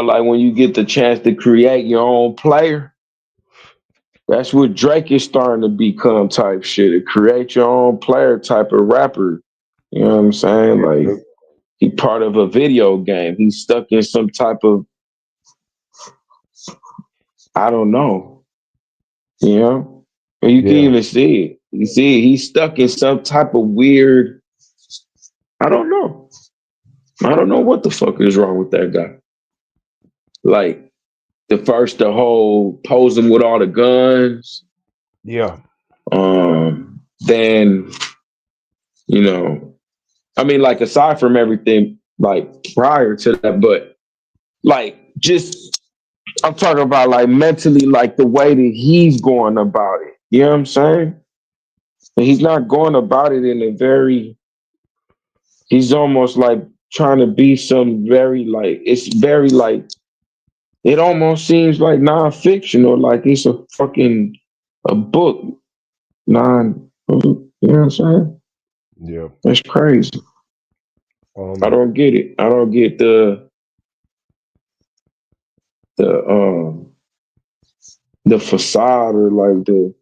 like when you get the chance to create your own player, that's what Drake is starting to become type shit. To create your own player type of rapper. You know what I'm saying? Like, Yep. he part of a video game. He's stuck in some type of, I don't know, you know? And you can Yeah. even see it. You see it. He's stuck in some type of weird, I don't know. I don't know what the fuck is wrong with that guy. Like, the whole posing with all the guns. Yeah. Then, you know, I mean, like, aside from everything, like, prior to that, but like, just, I'm talking about like mentally, like the way that he's going about it. You know what I'm saying? And he's not going about it in a very, he's almost like trying to be some very like, it's very like, it almost seems like nonfiction or like it's a fucking, a book. You know what I'm saying? Yeah. That's crazy. I Um. don't get it. I don't get the the facade or like the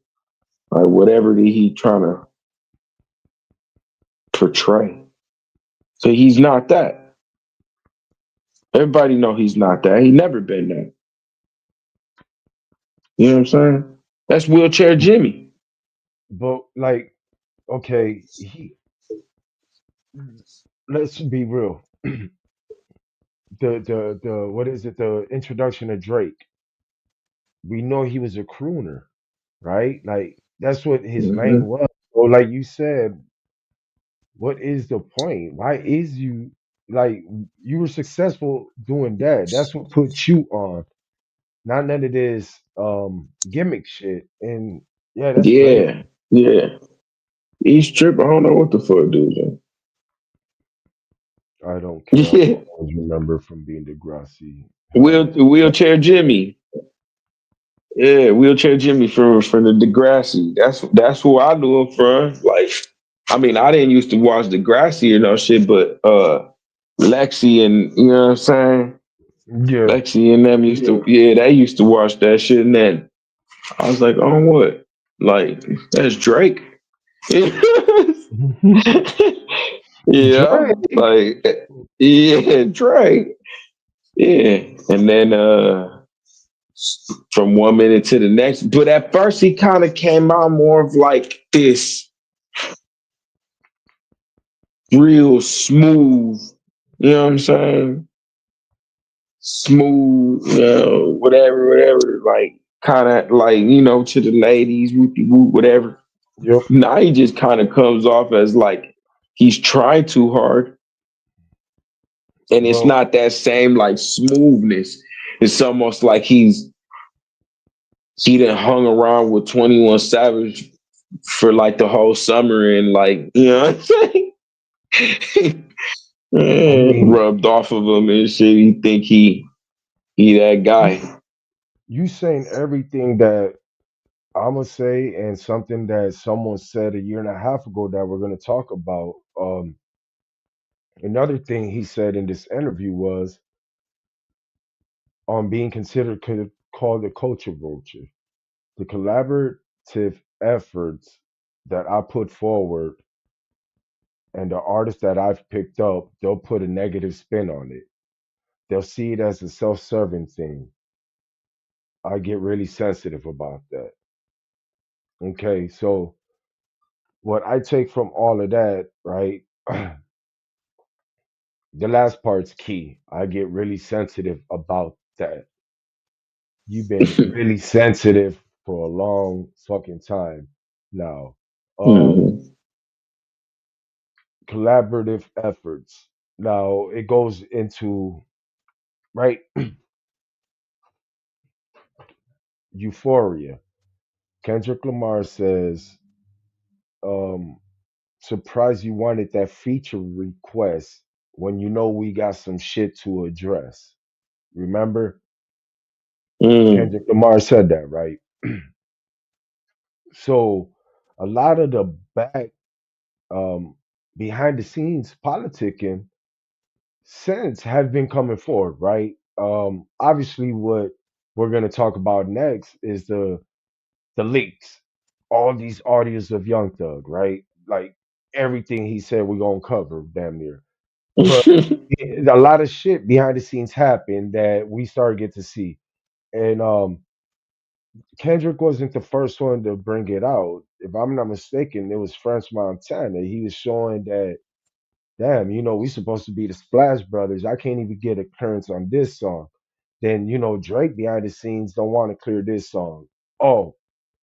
like whatever that he trying to portray. So he's not that. Everybody know he's not that. He never been that. You know what I'm saying? That's wheelchair Jimmy. But like, okay, he let's be real. The what is it? The introduction of Drake. We know he was a crooner, right? Like that's what his lane Mm-hmm. was. Or like you said, what is the point? Why is you like you were successful doing that? That's what put you on. Not none of this gimmick shit. And yeah, that's crazy. Yeah, yeah. East Trip, I don't know what the fuck, dude. I don't care. I Yeah, always remember from being Degrassi how wheelchair Jimmy. Yeah, wheelchair Jimmy from the Degrassi. That's who I knew him from. Like, I mean, I didn't used to watch Degrassi or no shit, but Lexi and you know what I'm saying. yeah. Lexi and them used to, yeah, they used to watch that shit, and then I was like, oh, what? Like, that's Drake. Yeah, Drake. like, yeah, Drake. Yeah, and then from 1 minute to the next. But at first, he kind of came out more of like this real smooth. You know what I'm saying? Smooth, whatever. Like kind of like to the ladies, whoopie whoop, whatever. Yep. Now he just kind of comes off as like he's trying too hard, and it's Well, not that same like smoothness. It's almost like he done hung around with 21 Savage for like the whole summer and like what I'm saying? I mean, Rubbed off of him and shit. He think he that you guy. you saying everything that I'm gonna say and something that someone said a year and a half ago that we're gonna talk about. Another thing he said in this interview was on being considered called a culture vulture. The collaborative efforts that I put forward and the artists that I've picked up, they'll put a negative spin on it. They'll see it as a self-serving thing. I get really sensitive about that. Okay, so what I take from all of that, right? The last part's key. I get really sensitive about that. You've been really sensitive for a long fucking time now. Um, Mhm. collaborative efforts. Now it goes into right euphoria. Kendrick Lamar says, um, surprised you wanted that feature request when you know we got some shit to address. Remember? Mm. Kendrick Lamar said that, right? So a lot of the back behind the scenes politicking since have been coming forward, right? Obviously what we're gonna talk about next is the leaks. All these audios of Young Thug, right? Like everything he said we're gonna cover damn near. But a lot of shit behind the scenes happened that we started get to see. And Kendrick wasn't the first one to bring it out. If I'm not mistaken, it was French Montana. He was showing that, damn, we supposed to be the Splash Brothers. I can't even get a clearance on this song. Then, Drake behind the scenes don't want to clear this song. Oh,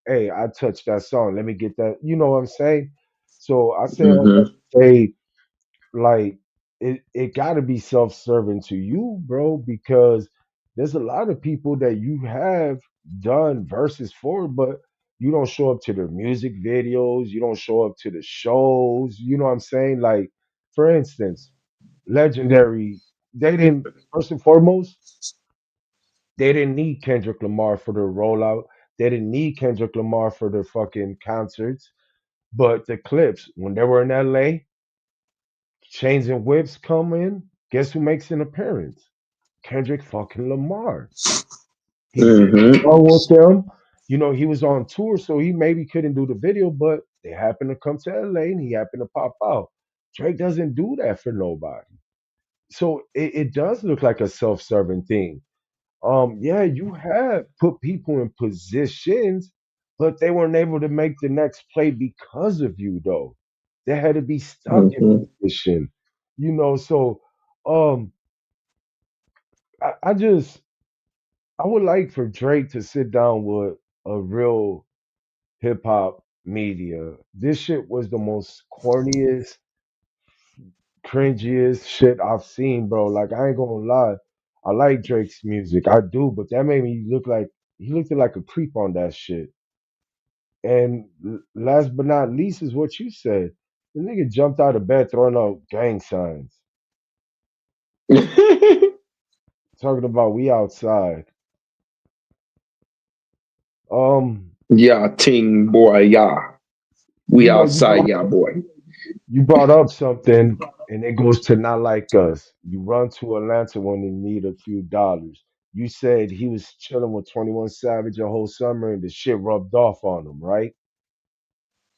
hey, I touched that song. Let me get that. You know what I'm saying? So I say all that Mhm. to say, like, it got to be self-serving to you, bro, because there's a lot of people that you have done verses for, but you don't show up to their music videos, you don't show up to the shows. You know what I'm saying? Like, for instance, Legendary, they didn't, first and foremost, they didn't need Kendrick Lamar for their rollout. They didn't need Kendrick Lamar for their fucking concerts. But the clips, when they were in LA, Chains and Whips come in. Guess who makes an appearance? Kendrick fucking Lamar. He did a Mhm. song with them. he was on tour, so he maybe couldn't do the video, but they happened to come to LA and he happened to pop out. Drake doesn't do that for nobody. So it does look like a self-serving thing. Yeah, you have put people in positions, but they weren't able to make the next play because of you, though. They had to be stuck in Mm-hmm. position, So, um, I just I would like for Drake to sit down with a real hip hop media. This shit was the most corniest, cringiest shit I've seen, bro. Like I ain't gonna lie. I like Drake's music. I do, but that made me look like he looked like a creep on that shit. And last but not least is what you said. The nigga jumped out of bed throwing out gang signs. Talking about we outside. Um, Yeah, ting boy, yeah. We you outside, brought yeah, boy. you brought up something and it goes to not like us. You run to Atlanta when you need a few dollars. You said he was chilling with 21 Savage a whole summer and the shit rubbed off on him, right?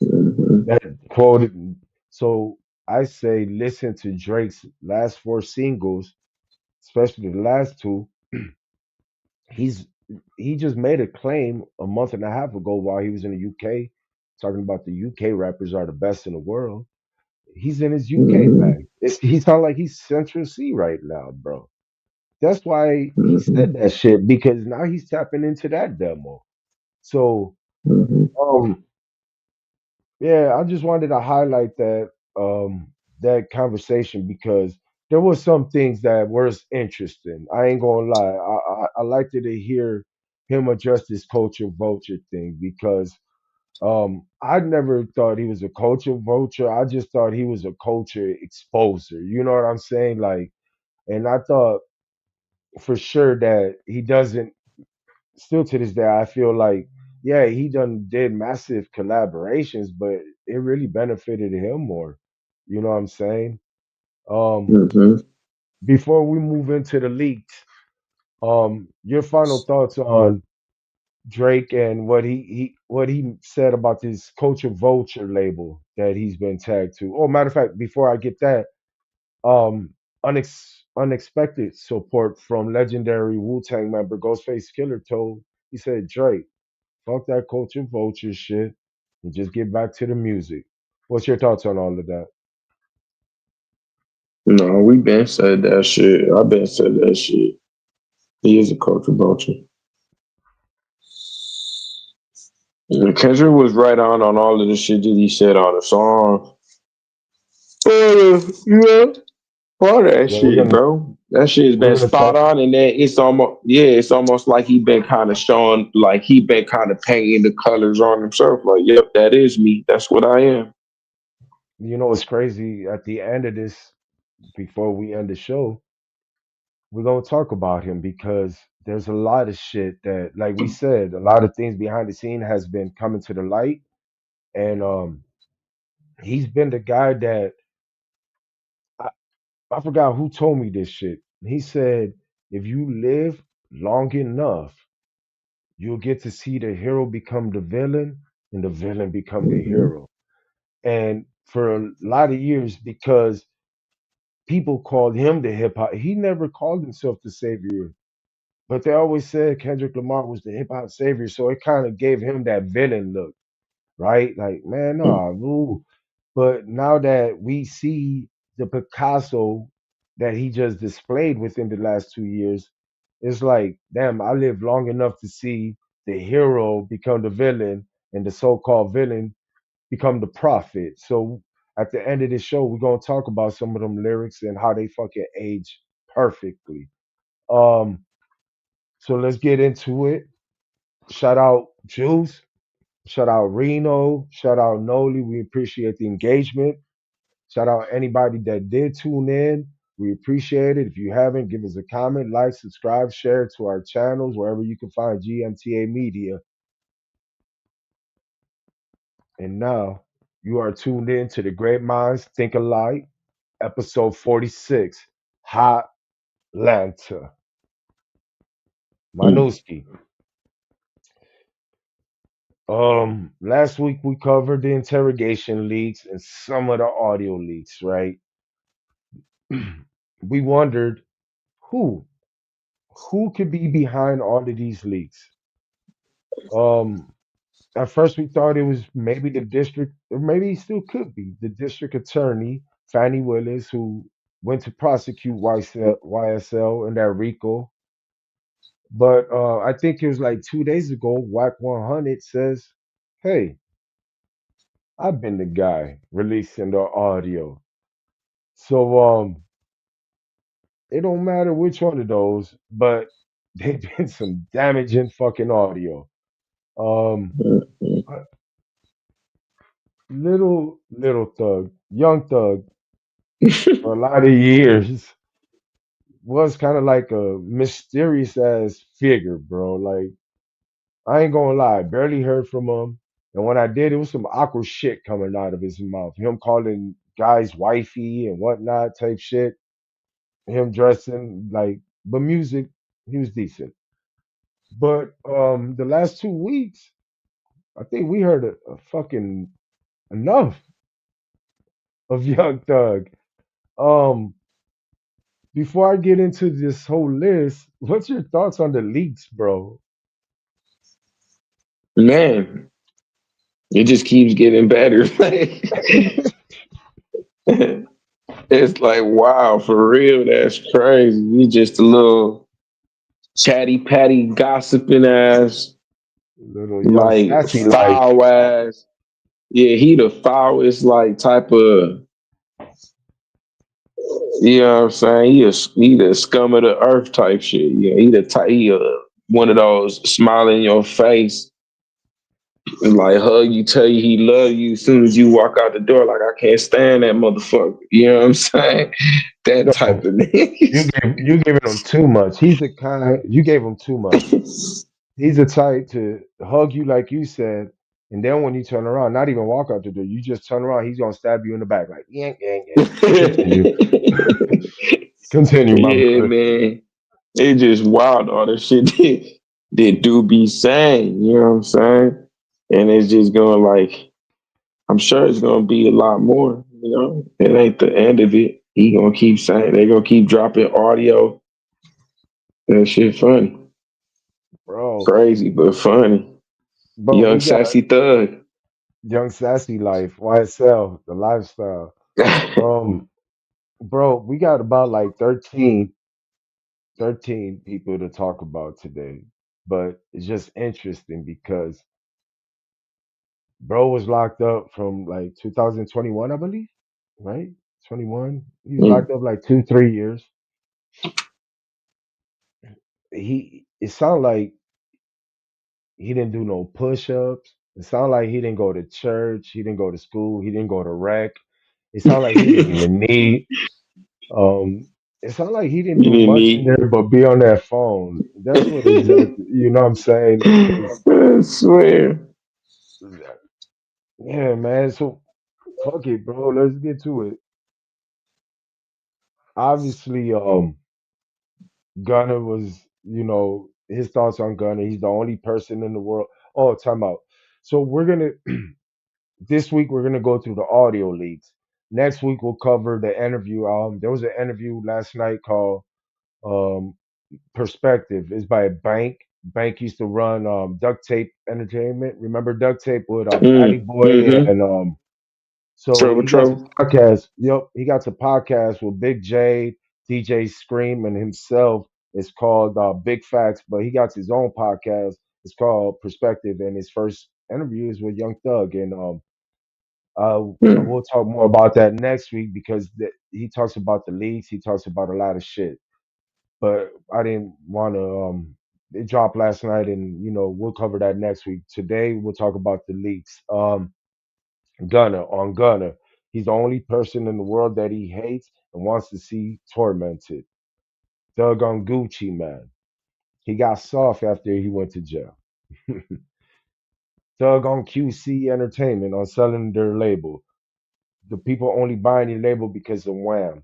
Mm-hmm. That quoted. So I say listen to Drake's last four singles, especially the last two. He's he just made a claim a month and a half ago while he was in the UK, talking about the UK rappers are the best in the world. He's in his UK Mm-hmm. bag. He sounds like he's Central C right now, bro. That's why he said Mm-hmm. that shit because now he's tapping into that demo. So, Mm-hmm. um, yeah, I just wanted to highlight that conversation because there was some things that were interesting. I ain't gonna lie. I liked it to hear him address this culture vulture thing because I never thought he was a culture vulture. I just thought he was a culture exposer. You know what I'm saying? Like, and I thought for sure that he doesn't. Still to this day, I feel like yeah, he done did massive collaborations, but it really benefited him more. You know what I'm saying? Um, Mm-hmm. before we move into the leaks, your final thoughts on Drake and what he said about this Culture Vulture label that he's been tagged to. Oh, matter of fact, before I get that, unexpected support from legendary Wu Tang member Ghostface Killer told he said Drake, fuck that Culture Vulture shit and just get back to the music. What's your thoughts on all of that? No, we been said that shit. I been said that shit. He is a culture vulture. And Kendrick was right on all of the shit that he said on the song. Yeah, all that Yeah, we're shit, gonna bro. That shit has we're been gonna spot talk. on, and then it's almost like he been kind of showing, like he been kind of painting the colors on himself. Like, yep, that is me. That's what I am. You know what's crazy? At the end of this, before we end the show, we're gonna talk about him because there's a lot of shit that, like we said, a lot of things behind the scene has been coming to the light, and he's been the guy that I, I forgot who told me this shit. He said, if you live long enough, you'll get to see the hero become the villain and the villain become the Hmm. hero. And for a lot of years, because people called him the hip hop, he never called himself the savior. But they always said Kendrick Lamar was the hip hop savior, so it kind of gave him that villain look, right? Like, man, nah, ooh. But now that we see the Picasso that he just displayed within the last 2 years, it's like, damn, I lived long enough to see the hero become the villain and the so-called villain become the prophet. So at the end of this show, we're gonna talk about some of them lyrics and how they fucking age perfectly. Um, so let's get into it. Shout out Juice. Shout out Reno. Shout out Noli. We appreciate the engagement. Shout out anybody that did tune in. We appreciate it. If you haven't, give us a comment, like, subscribe, share to our channels wherever you can find GMTA Media. And now you are tuned in to the Great Minds Think Alike, episode 46, Hot Lanta. Manuski. Last week we covered the interrogation leaks and some of the audio leaks, right? We wondered who who could be behind all of these leaks. Um, at first we thought it was maybe the district, or maybe it still could be the district attorney, Fannie Willis, who went to prosecute YSL and that RICO. But I think it was like 2 days ago, Whack 100 says, "Hey, I've been the guy releasing the audio." So it don't matter which one of those, but they've been some damaging fucking audio. Um, Mhm. uh, little thug, young thug, for a lot of years was kind of like a mysterious ass figure, bro. Like I ain't gonna lie, barely heard from him. And when I did, it was some awkward shit coming out of his mouth. Him calling guys wifey and whatnot type shit. Him dressing like, but music, he was decent. But the last 2 weeks, I think we heard a fucking enough of Young Thug. Um, before I get into this whole list, what's your thoughts on the leaks, bro? Man, it just keeps getting better. It's like, wow, for real, that's crazy. You just a little chatty patty gossiping ass, Little young like sassy life. foul ass. Yeah, he the foulest like type of, you know what I'm saying? He the scum of the earth type shit. Yeah, he the type, one of those smile in your face and like hug you, tell you he love you as soon as you walk out the door. Like, I can't stand that motherfucker. You know what I'm saying? That type No, of niggas. you giving him too much. He's the kind you gave him too much. He's the type to hug you like you said, and then when you turn around, not even walk out the door, you just turn around, he's gonna stab you in the back, like yank, yank, yank. Continue. Continue, my Yeah, brother. man. It just wild all the shit that do be saying, you know what I'm saying? And it's just going like, I'm sure it's gonna be a lot more, you know. It ain't the end of it. He gonna keep saying they gonna keep dropping audio. That shit funny. Bro. Crazy but funny. But Young we got sassy thug. young sassy life, YSL, the lifestyle. Um, bro, we got about like 13 people to talk about today. But it's just interesting because bro was locked up from like 2021, I believe, right? 21. He was Mm. locked up like 2, 3 years. It sounded like he didn't do no push-ups. It sounded like he didn't go to church. He didn't go to school. He didn't go to rec. It sounded like he didn't even need. Um, it sounded like he didn't You do didn't much in need. there but be on that phone. That's what exactly. You know what I'm saying? Because I swear. yeah, man. So fuck it, bro. Let's get to it. Obviously, Gunner was, his thoughts on Gunner. He's the only person in the world. Oh, time out. So we're gonna this week we're gonna go through the audio leaks. Next week we'll cover the interview. There was an interview last night called um Perspective. It's by a bank. Bank used to run Duct Tape Entertainment. Remember Duct Tape with Addy Mm. Boy Mm-hmm. and so Trouble, he got a trouble. podcast. Yep, he got a podcast with Big J, DJ Scream, and himself. It's called Big Facts, but he got his own podcast. It's called Perspective, and his first interview is with Young Thug, and uh, Mm. we'll talk more about that next week because he talks about the leaks. He talks about a lot of shit, but I didn't want to. It dropped last night, and we'll cover that next week. Today we'll talk about the leaks. Gunner on Gunner. He's the only person in the world that he hates and wants to see tormented. Thug on Gucci man. He got soft after he went to jail. Thug on QC Entertainment on selling their label. The people only buying your label because of Wham.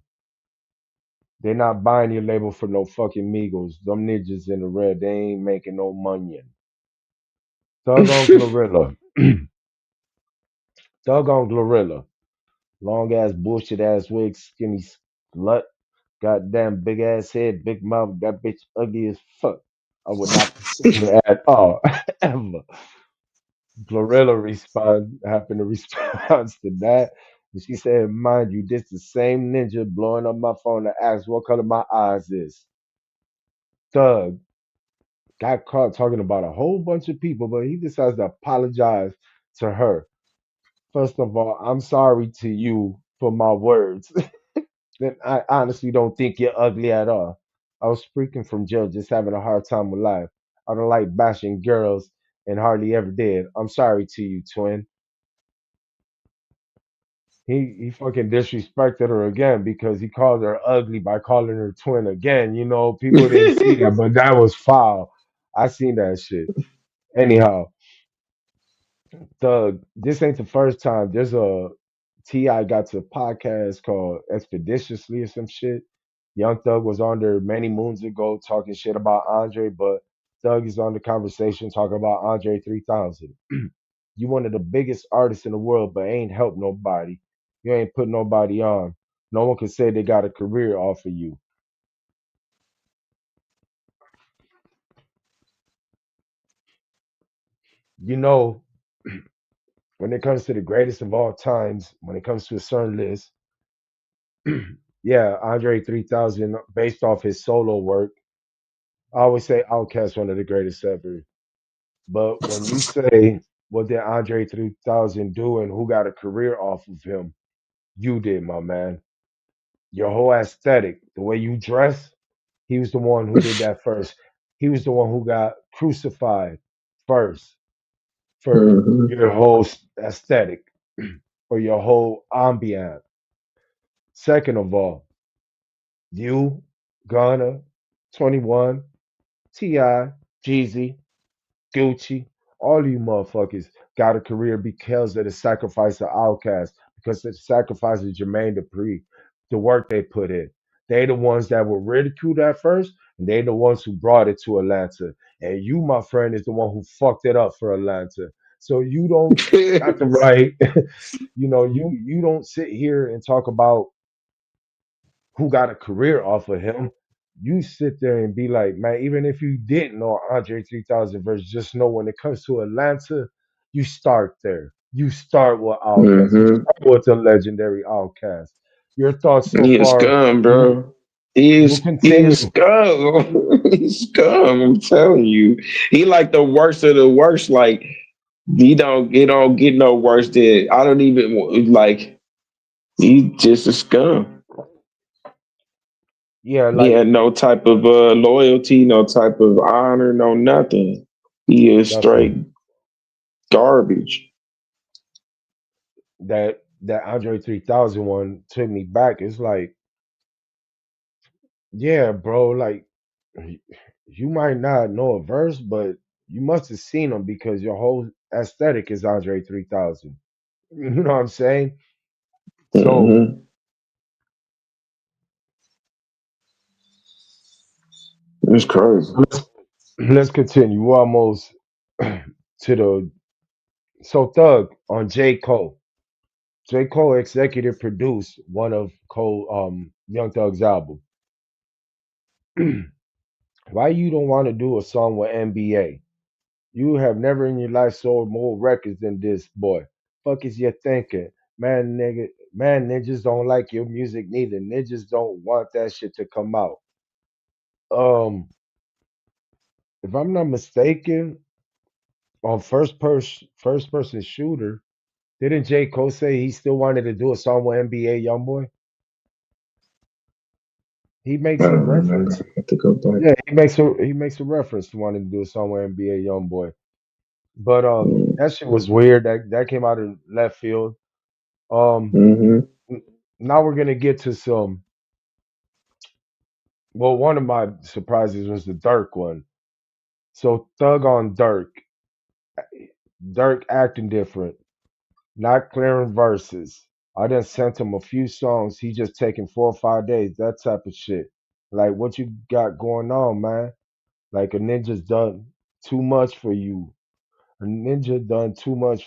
They're not buying your label for no fucking Migos. Them ninjas in the red, they ain't making no money. Thug on Glorilla. Thug on Glorilla. Long ass bullshit ass wig, skinny slut, goddamn big ass head, big mouth. That bitch ugly as fuck. I would not pursue her at all, ever. Glorilla happened to respond to that. And she said, mind you, this the same ninja blowing up my phone to ask what color my eyes is. Thug got caught talking about a whole bunch of people, but he decides to apologize to her. First of all, I'm sorry to you for my words. Then I honestly don't think you're ugly at all. I was speaking from jail, just having a hard time with life. I don't like bashing girls and hardly ever did. I'm sorry to you, twin. He fucking disrespected her again because he called her ugly by calling her twin again. You know, people didn't see that, but that was foul. I seen that shit. Anyhow, Thug, this ain't the first time. There's a Ti got to a podcast called Expeditiously or some shit. Young Thug was on there many moons ago talking shit about Andre, but Thug is on the conversation talking about Andre 3000. You one of the biggest artists in the world, but ain't helped nobody. You ain't put nobody on. No one can say they got a career off of you. You know, when it comes to the greatest of all times, when it comes to a certain list, yeah, Andre 3000, based off his solo work, I always say Outkast one of the greatest ever. But when you say what did Andre 3000 do and who got a career off of him, you did, my man. Your whole aesthetic, the way you dress, he was the one who did that first. He was the one who got crucified first for Mhm. your whole aesthetic or your whole ambient. Second of all, you, Ghana, 21, T.I., Jeezy, Gucci, all you motherfuckers got a career because of the sacrifice of Outkast, because of the sacrifice of Jermaine Dupri, the work they put in. They the ones that were ridiculed at first, and they the ones who brought it to Atlanta. And you, my friend, is the one who fucked it up for Atlanta. So you don't got the right, you don't sit here and talk about who got a career off of him. You sit there and be like, man, even if you didn't know Andre 3000 verse, just know when it comes to Atlanta, you start there. You start with Outkast. You Mhm. start with the legendary Outkast. Your thoughts so He is far, scum, you bro. He you is continue. scum. He's scum. I'm telling you, he like the worst of the worst. Like he don't get no worse than I don't even like. He just a scum. Yeah, He like had no type of loyalty, no type of honor, no nothing. He is straight nothing. garbage. That Andre 3000 one took me back. It's like, yeah, bro, like you might not know a verse, but you must have seen him because your whole aesthetic is Andre 3000. You know what I'm saying? So Hmm. It's crazy. let's continue. We're almost to the Thug on J. Cole. J. Cole executive produced one of Cole Young Thug's album. Why you don't want to do a song with NBA? You have never in your life sold more records than this boy. Fuck is you thinking? Man, ninjas don't like your music neither. Ninjas don't want that shit to come out. Um, if I'm not mistaken, on first person shooter, didn't J. Cole say he still wanted to do a song with NBA YoungBoy? He I makes a don't remember. reference. I have to go back. Yeah, he makes a reference to wanting to do a song with NBA YoungBoy. But that shit was weird. That came out of left field. Um, Mm-hmm. n- now we're gonna get to some. Well, one of my surprises was the Dirk one. So Thug on Dirk, Dirk acting different, not clearing verses. I done sent him a few songs. He just taking 4 or 5 days, that type of shit. Like what you got going on, man? Like a ninja's done too much for you. A ninja done too much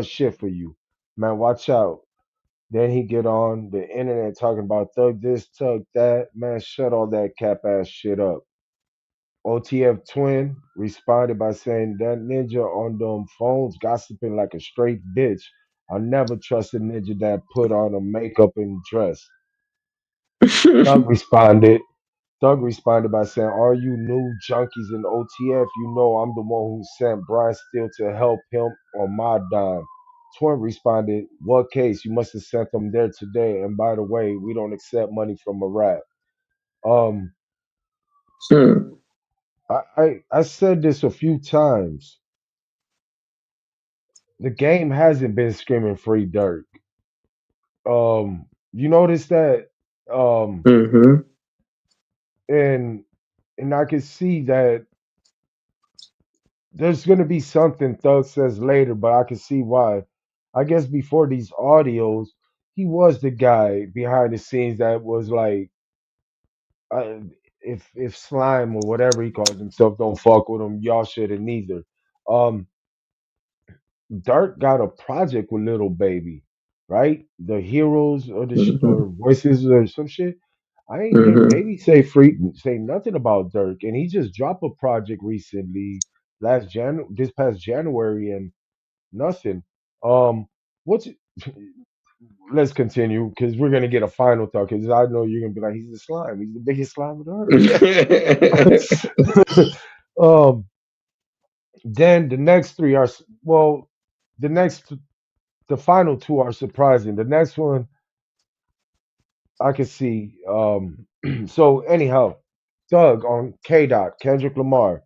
shit for you. Man, watch out. Then he get on the internet talking about thug this, thug that. Man, shut all that cap ass shit up. OTF Twin responded by saying that ninja on them phones gossiping like a straight bitch. I never trust a ninja that put on a makeup and dress. Thug responded. Thug responded by saying, "All you new junkies in OTF, you know I'm the one who sent Brian Steele to help him on my dime." Twin responded, "What case? You must have sent them there today. And by the way, we don't accept money from a rap." Um, I said this a few times. The game hasn't been screaming free Dirk. You notice that, Mhm. and I can see that there's gonna be something Thug says later, but I can see why. I guess before these audios, he was the guy behind the scenes that was like, uh, if Slime or whatever he calls himself don't fuck with him, y'all shouldn't neither. Um, Dirk got a project with Little Baby, right? The Heroes or or Mhm. Voices or some shit. I ain't hear Mhm. Baby say nothing about Dirk, and he just dropped a project recently, this past January, and nothing. What's Let's continue because we're gonna get a final thought. Because I know you're gonna be like, he's the slime. He's the biggest slime on earth. um, then the next three are well, the next the final two are surprising. The next one I can see. So anyhow, Doug on K Dot, Kendrick Lamar.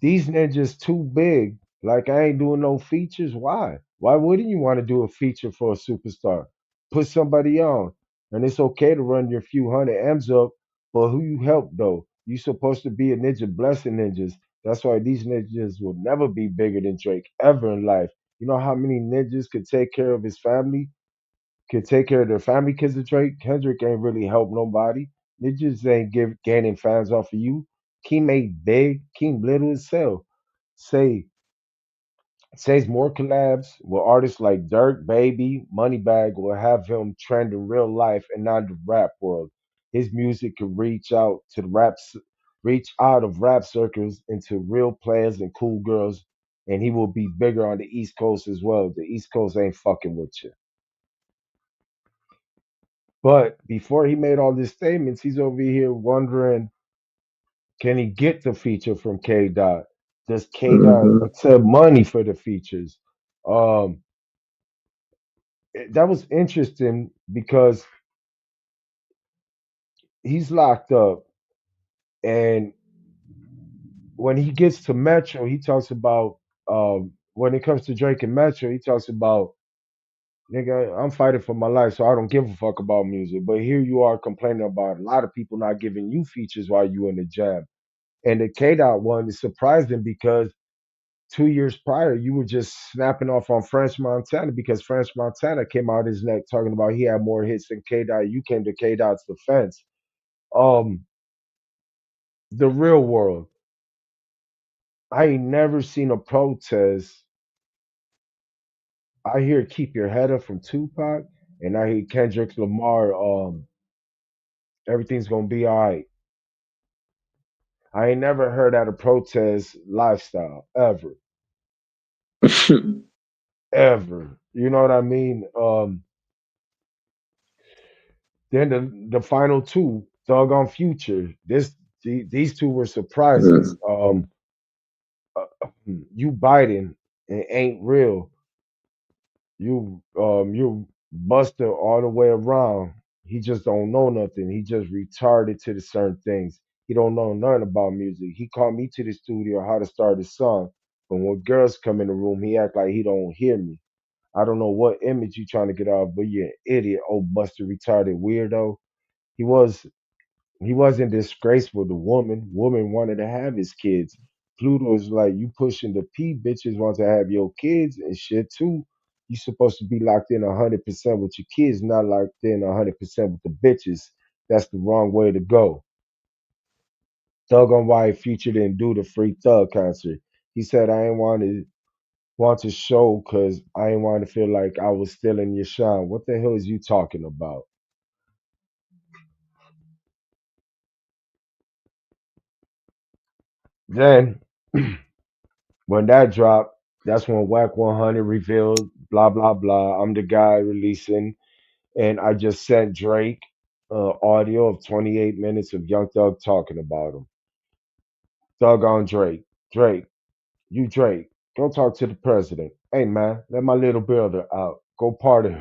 These ninjas too big. Like I ain't doing no features. Why? Why wouldn't you want to do a feature for a superstar? Put somebody on. And it's okay to run your few hundred M's up, but who you help though? You supposed to be a ninja blessing ninjas. That's why these ninjas will never be bigger than Drake ever in life. You know how many ninjas could take care of his family? Could take care of their family because of Drake. Kendrick ain't really helped nobody. Ninjas ain't gaining fans off of you. Keem ain't big. Keem little as hell. Say Says more collabs with artists like Dirk, Baby, Moneybag will have him trend in real life and not the rap world. His music could reach out of rap circles into real players and cool girls, and he will be bigger on the East Coast as well. The East Coast ain't fucking with you. But before he made all these statements, he's over here wondering, can he get the feature from K Dot? Does K Dot Mhm. accept money for the features? Um, that was interesting because he's locked up, and when he gets to Metro, he talks about when it comes to Drake and Metro, he talks about, nigga, I'm fighting for my life, so I don't give a fuck about music. But here you are complaining about a lot of people not giving you features while you in the jam. And the K Dot one is surprising because 2 years prior, you were just snapping off on French Montana because French Montana came out his neck talking about he had more hits than K Dot. You came to K Dot's defense. Um, the real world. I ain't never seen a protest. I hear "Keep Your Head Up" from Tupac, and I hear Kendrick Lamar. Everything's gonna be all right. I ain't never heard at a protest lifestyle ever, ever. You know what I mean? Then the final two, Thug on Future. These two were surprises. You Biden, it ain't real. You Buster all the way around. He just don't know nothing. He just retarded to the certain things. He don't know nothing about music. He called me to the studio how to start a song, but when girls come in the room, he act like he don't hear me. I don't know what image you trying to get off, but you're an idiot, old Buster retarded weirdo. He was he wasn't disgraceful to woman. Woman wanted to have his kids. Pluto's like, you pushing the P, bitches want to have your kids and shit too. You supposed to be locked in 100% with your kids, not locked in 100% with the bitches. That's the wrong way to go. Thug on White Future didn't do the Free Thug concert. He said I ain't want to show because I ain't want to feel like I was stealing your shine. What the hell is you talking about? Then when that dropped, that's when Whack 100 revealed blah blah blah. I'm the guy releasing, and I just sent Drake audio of 28 minutes of Young Thug talking about him. Thug on Drake. Drake, you Drake, go talk to the president. Hey man, let my little brother out. Go party.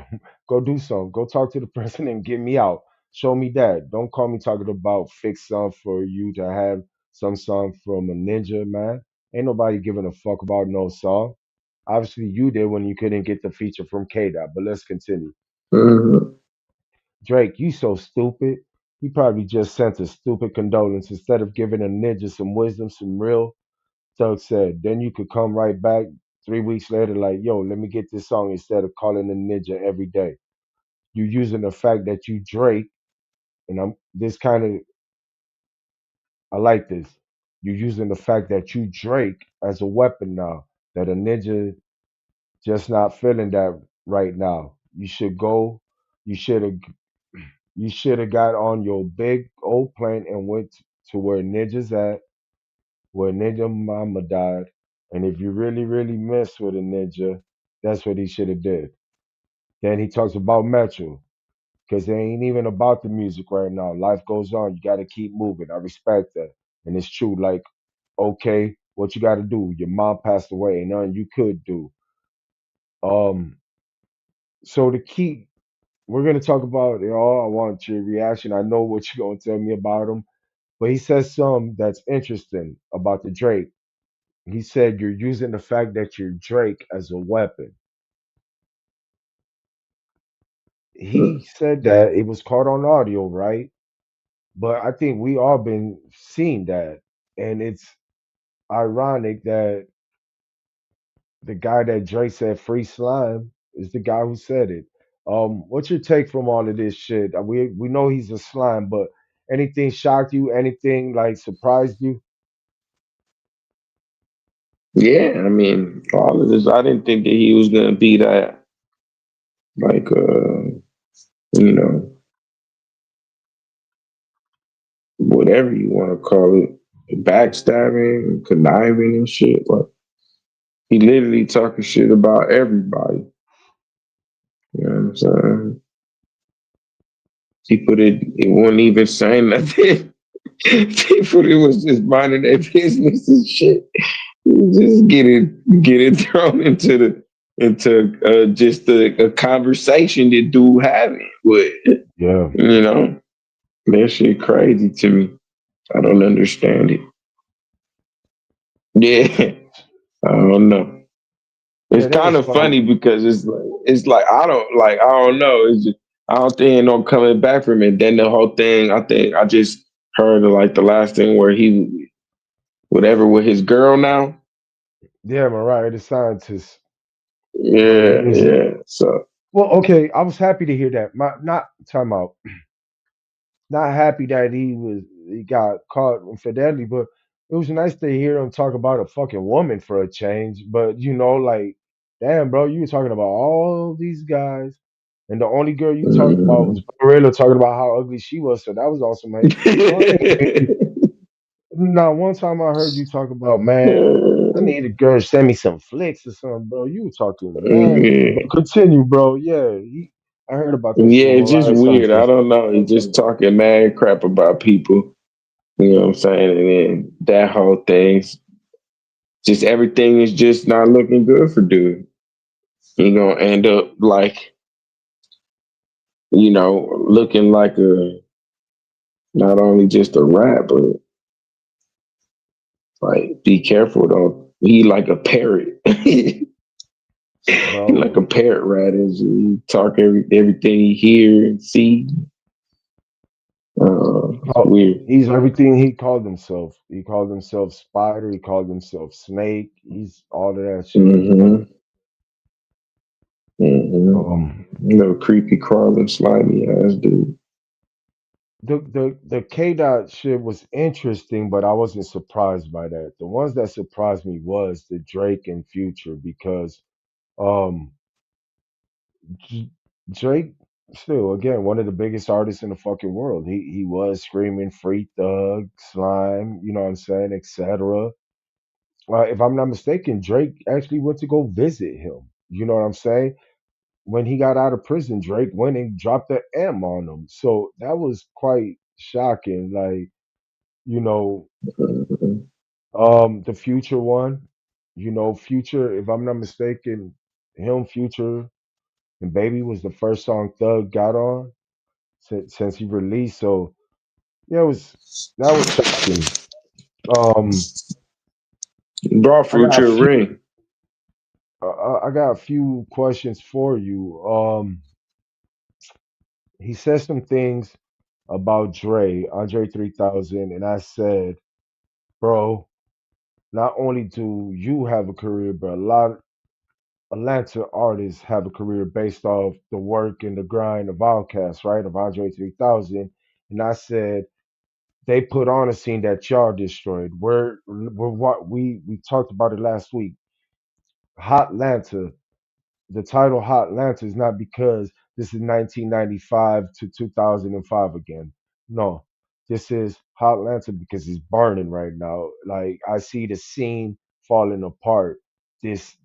Go do something. Go talk to the president and get me out. Show me that. Don't call me talking about fix some for you to have some song from a ninja, man. Ain't nobody giving a fuck about no song. Obviously you did when you couldn't get the feature from K Dot, but let's continue. Mhm. Drake, you so stupid. You probably just sent a stupid condolence instead of giving a ninja some wisdom, some real. Thug said, then you could come right back 3 weeks later, like, yo, let me get this song instead of calling the ninja every day. You using the fact that you Drake, and I'm this kind of I like this. You using the fact that you Drake as a weapon now. That a ninja just not feeling that right now. You should go. You should have. You should have got on your big old plane and went to where ninjas at, where Ninja Mama died. And if you really, really mess with a ninja, that's what he should have did. Then he talks about Metro, because it ain't even about the music right now. Life goes on. You got to keep moving. I respect that. And it's true. Like, okay, what you got to do? Your mom passed away, and nothing you could do. Um, so the key, we're gonna talk about it all. I want your reaction. I know what you're gonna tell me about him, but he says something that's interesting about the Drake. He said you're using the fact that you're Drake as a weapon. He said that it was caught on audio, right? But I think we all been seeing that, and it's ironic that the guy that Drake said free slime is the guy who said it. What's your take from all of this shit? We know he's a slime, but anything shocked you? Anything like surprised you? Yeah, I mean, all of this. I didn't think that he was gonna be that, like, you know, whatever you want to call it, backstabbing, conniving, and shit. Like, he literally talking shit about everybody. You know what I'm saying? People that it wasn't even saying nothing. People that was just minding their business and shit. Just get it thrown into just a conversation that dude having with, Yeah, you know, that shit crazy to me. I don't understand it. Yeah, I don't know. It's yeah, that kind was of funny. funny because it's like I don't know. It's just I don't think no coming back from it. Then the whole thing, I think I just heard of like the last thing where he whatever with his girl now. Yeah, Mariah the scientist, but he Yeah, was yeah. So well. Okay, I was happy to hear that. My not time out. Not happy that he got caught infidelity, but it was nice to hear him talk about a fucking woman for a change. But like, damn, bro, you were talking about all these guys, and the only girl you talked about was mhm. Barilla talking about how ugly she was. So that was awesome, man. So I ain't hear you. Now, one time I heard you talk about, man, I need a girl to send me some flicks or something, bro. You were talking mad. But Yeah, continue, bro. Yeah, I heard about this yeah, from it's just Mariah weird. I Sanchez. don't know. He's just talking mad crap about people. You know what I'm saying? And then that whole thing's just everything is just not looking good for dude. You're gonna end up like, looking like a not only just a rat, but like be careful though. He like a parrot. He like Bro, a parrot rat is he talk everything he hear and see. Weird. he's everything he called himself. He called himself Spider. He called himself Snake. He's all of that shit. Mm-hmm. Mm-hmm. Um, Little creepy crawling slimy ass dude. the K dot shit was interesting, but I wasn't surprised by that. The ones that surprised me was the Drake and Future because um J- Drake still again one of the biggest artists in the fucking world. He was screaming free thug, slime, you know what I'm saying, etc. If I'm not mistaken, Drake actually went to go visit him. You know what I'm saying? When he got out of prison, Drake went and dropped the M on him. So that was quite shocking. Like, you know, Mhm. the Future one, Future, if I'm not mistaken, him, Future, and Baby was the first song Thug got on since he released. So yeah, that was shocking. Um, Brought I got a Future a few. ring. I got a few questions for you. He said some things about Andre 3000, and I said, bro, not only do you have a career, but a lot of Atlanta artists have a career based off the work and the grind of Outkast, right? Of Andre 3000. And I said, they put on a scene that y'all destroyed. We're what we talked about it last week. Hotlanta, the title Hotlanta is not because this is 1995 to 2005 again. No, this is Hotlanta because it's burning right now. Like I see the scene falling apart. This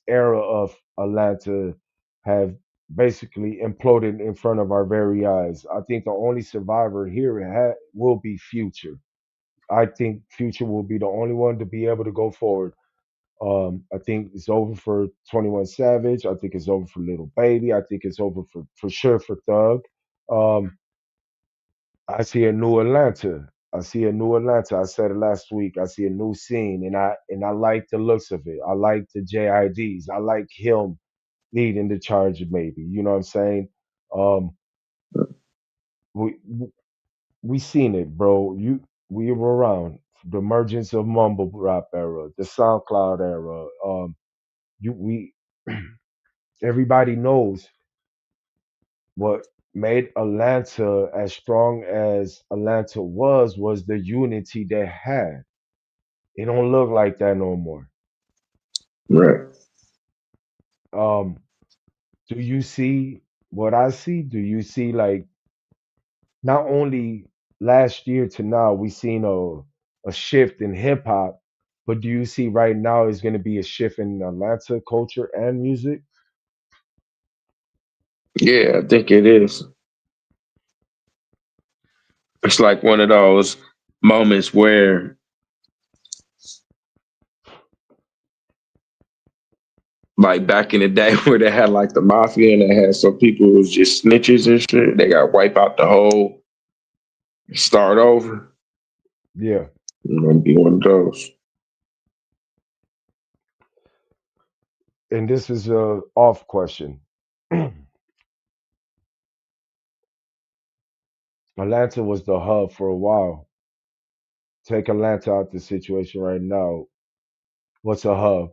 era of Atlanta have basically imploded in front of our very eyes. I think the only survivor here will be Future. I think Future will be the only one to be able to go forward. I think it's over for 21 Savage. I think it's over for Little Baby. I think it's over for sure for Thug. Um, I see a new Atlanta. I see a new Atlanta. I said it last week. I see a new scene, and I like the looks of it. I like the JIDs. I like him leading the charge. Maybe you know what I'm saying. Um, we we seen it, bro. We were around the emergence of mumble rap era, the SoundCloud era. You we everybody knows what made Atlanta as strong as Atlanta was the unity they had. It don't look like that no more. Right. Um, do you see what I see? Do you see like not only last year to now we seen a shift in hip hop, but do you see right now is going to be a shift in Atlanta culture and music? Yeah, I think it is. It's like one of those moments where, like back in the day, where they had like the mafia and they had some people who was just snitches and shit. They got wipe out the whole, start over. Yeah, I'm gonna be one of those. and this is a off question. Atlanta was the hub for a while. Take Atlanta out the situation right now. What's a hub?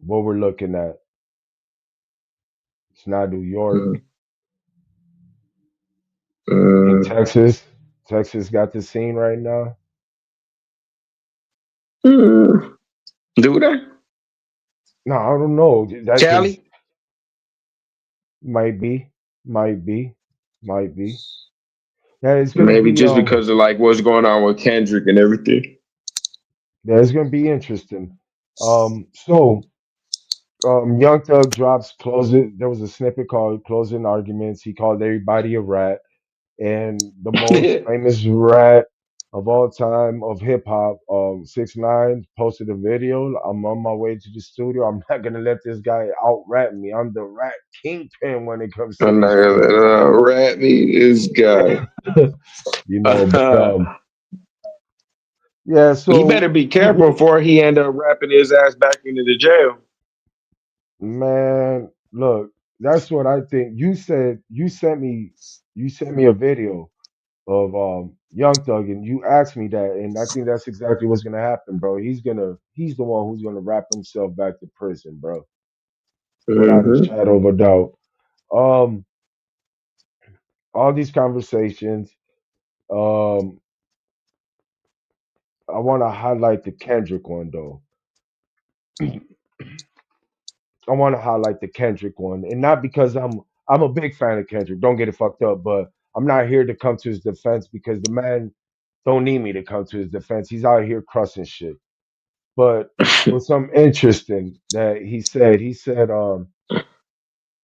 What we're looking at? It's not New York. Mm. You think Uh, Texas? Texas got the scene right now? mm. Do they? No, I don't know. That because Cali? might be, might be, might be. Yeah, it's gonna Maybe be just because of like what's going on with Kendrick and everything. yeah, it's gonna be interesting. Young Thug drops closing. There was a snippet called "Closing Arguments." He called everybody a rat. And the most famous rat of all time of hip hop, 6ix9ine posted a video. I'm on my way to the studio. I'm not gonna let this guy out rap me. I'm the rat kingpin when it comes to I'm not these gonna streets. rat me this guy. But yeah. He better So be careful before he end up wrapping his ass back into the jail. man, look, that's what I think. You sent me a video of Young Thug, and you asked me that, and I think that's exactly what's gonna happen, bro. He's the one who's gonna wrap himself back to prison, bro, without a Hmm. shadow of a doubt. Um, all these conversations. Um, I want to highlight the Kendrick one though. I want to highlight the Kendrick one, and not because I'm a big fan of Kendrick. Don't get it fucked up, but I'm not here to come to his defense because the man don't need me to come to his defense. He's out here crushing shit. But it was something interesting that he said. He said,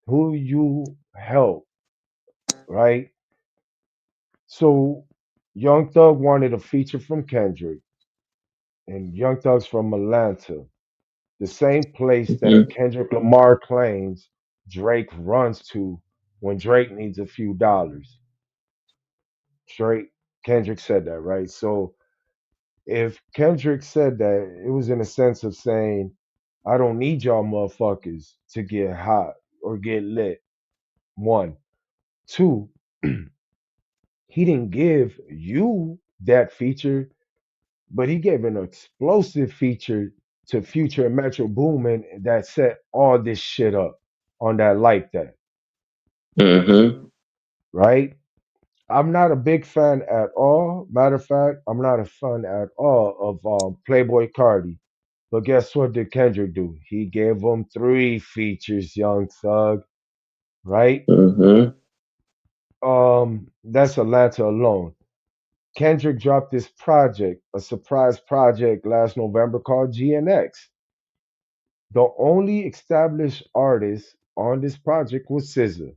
"Who you help, right?" So Young Thug wanted a feature from Kendrick, and Young Thug's from Atlanta, the same place that Mhm. Kendrick Lamar claims Drake runs to when Drake needs a few dollars. Drake, Kendrick said that, right? So if Kendrick said that, it was in a sense of saying, I don't need y'all motherfuckers to get hot or get lit. One. Two, he didn't give you that feature, but he gave an explosive feature to Future and Metro Boomin that set all this shit up on that like that, Mhm. right? I'm not a big fan at all. Matter of fact, I'm not a fan at all of Playboy Cardi. But guess what did Kendrick do? He gave him three features, Young Thug, right? Mhm. That's Atlanta alone. Kendrick dropped this project, a surprise project last November called GNX. The only established artist on this project was SZA.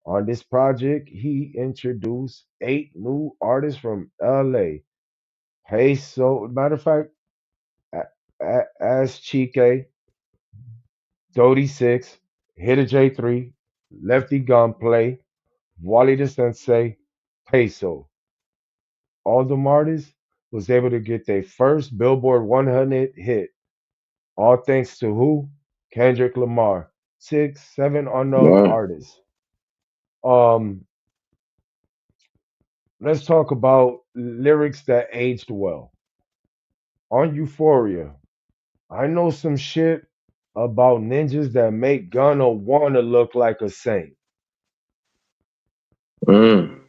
On this project, he introduced eight new artists from LA. Hey, so matter of fact, as Chike, Dodie Six, Hitter J3, Lefty Gunplay, Wally the Sensei, Peso. All them artists was able to get their first Billboard 100 hit. All thanks to who? Kendrick Lamar. Six, seven unknown Wow. artists. Um, let's talk about lyrics that aged well. On Euphoria, I know some shit about ninjas that make Gunna wanna look like a saint. Mm.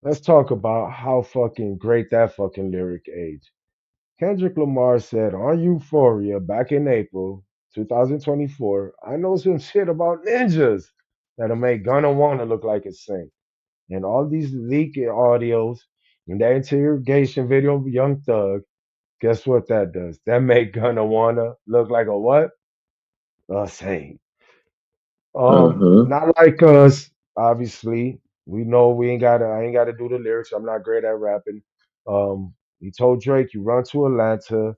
Let's talk about how fucking great that fucking lyric aged. Kendrick Lamar said on Euphoria back in April 2024, I know some shit about ninjas that'll make Gunna wanna look like a saint. And all these leaked audios and that interrogation video of Young Thug, guess what that does? That make Gunna wanna look like a what? A saint. Mhm. Not like us, obviously. We know we ain't gotta I ain't gotta do the lyrics. I'm not great at rapping. He told Drake, you run to Atlanta.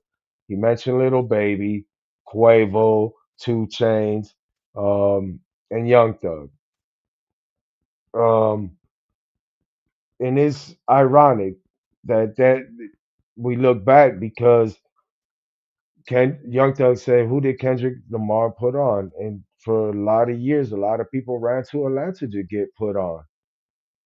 He mentioned Little Baby, Quavo, Two Chains, and Young Thug. Um, and it's ironic that we look back because Young Thug said, "Who did Kendrick Lamar put on?" And for a lot of years, a lot of people ran to Atlanta to get put on.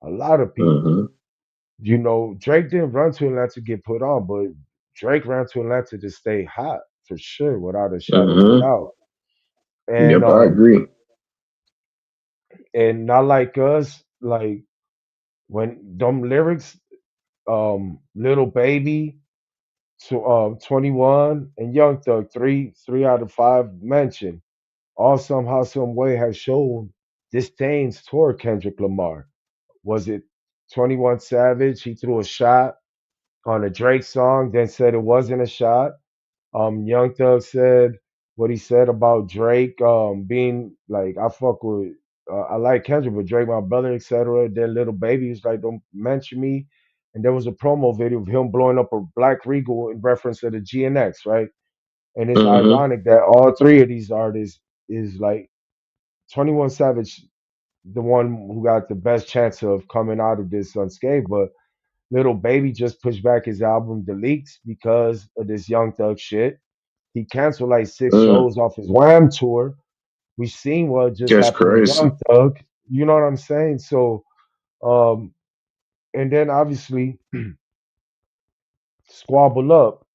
A lot of people. Mhm. Drake didn't run to Atlanta to get put on, but Drake ran to Atlanta to stay hot for sure, without a shadow of a Mhm. doubt. And Yep, I agree. not like us, like when them lyrics, Little Baby, 21, and Young Thug, three out of five mentioned, all somehow, some way have shown disdains toward Kendrick Lamar. Was it 21 Savage? He threw a shot on a Drake song, then said it wasn't a shot. Young Thug said what he said about Drake being like, I fuck with, I like Kendrick, but Drake my brother, etc. Then Little Baby was like, don't mention me. And there was a promo video of him blowing up a Black Regal in reference to the GNX, right? And it's Mhm. ironic that all three of these artists is like 21 Savage, the one who got the best chance of coming out of this unscathed, but Little Baby just pushed back his album The Leaks because of this Young Thug shit. He canceled like six Mm. shows off his Wham tour. We've seen what just That's happened with crazy. Young Thug. You know what I'm saying? So, um, and then obviously Squabble Up,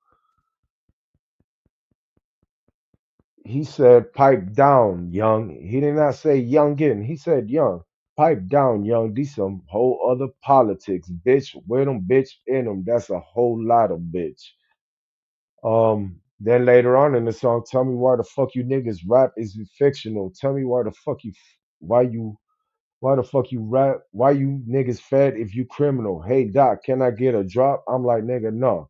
he said pipe down, young. He did not say youngin. He said young. Pipe down, young. These some whole other politics, bitch. With them, bitch, in them. That's a whole lot of bitch. Then later on in the song, tell me why the fuck you niggas rap is fictional. Tell me why the fuck why the fuck you rap? Why you niggas fed if you criminal? Hey Doc, can I get a drop? I'm like, nigga, no.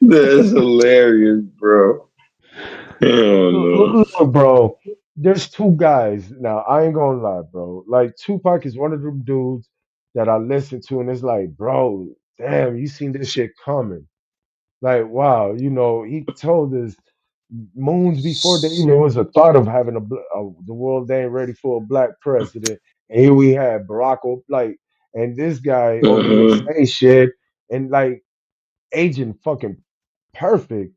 That's hilarious, bro. Hell no. Look, bro, there's two guys. Now, I ain't gonna lie, bro. Like, Tupac is one of them dudes that I listen to, and it's like, bro, damn, you seen this shit coming. Like, wow, he told us moons before there even was a thought of having the world ain't ready for a black president. And here we had like, and this guy over here Mm-hmm. say shit and like agent fucking perfect.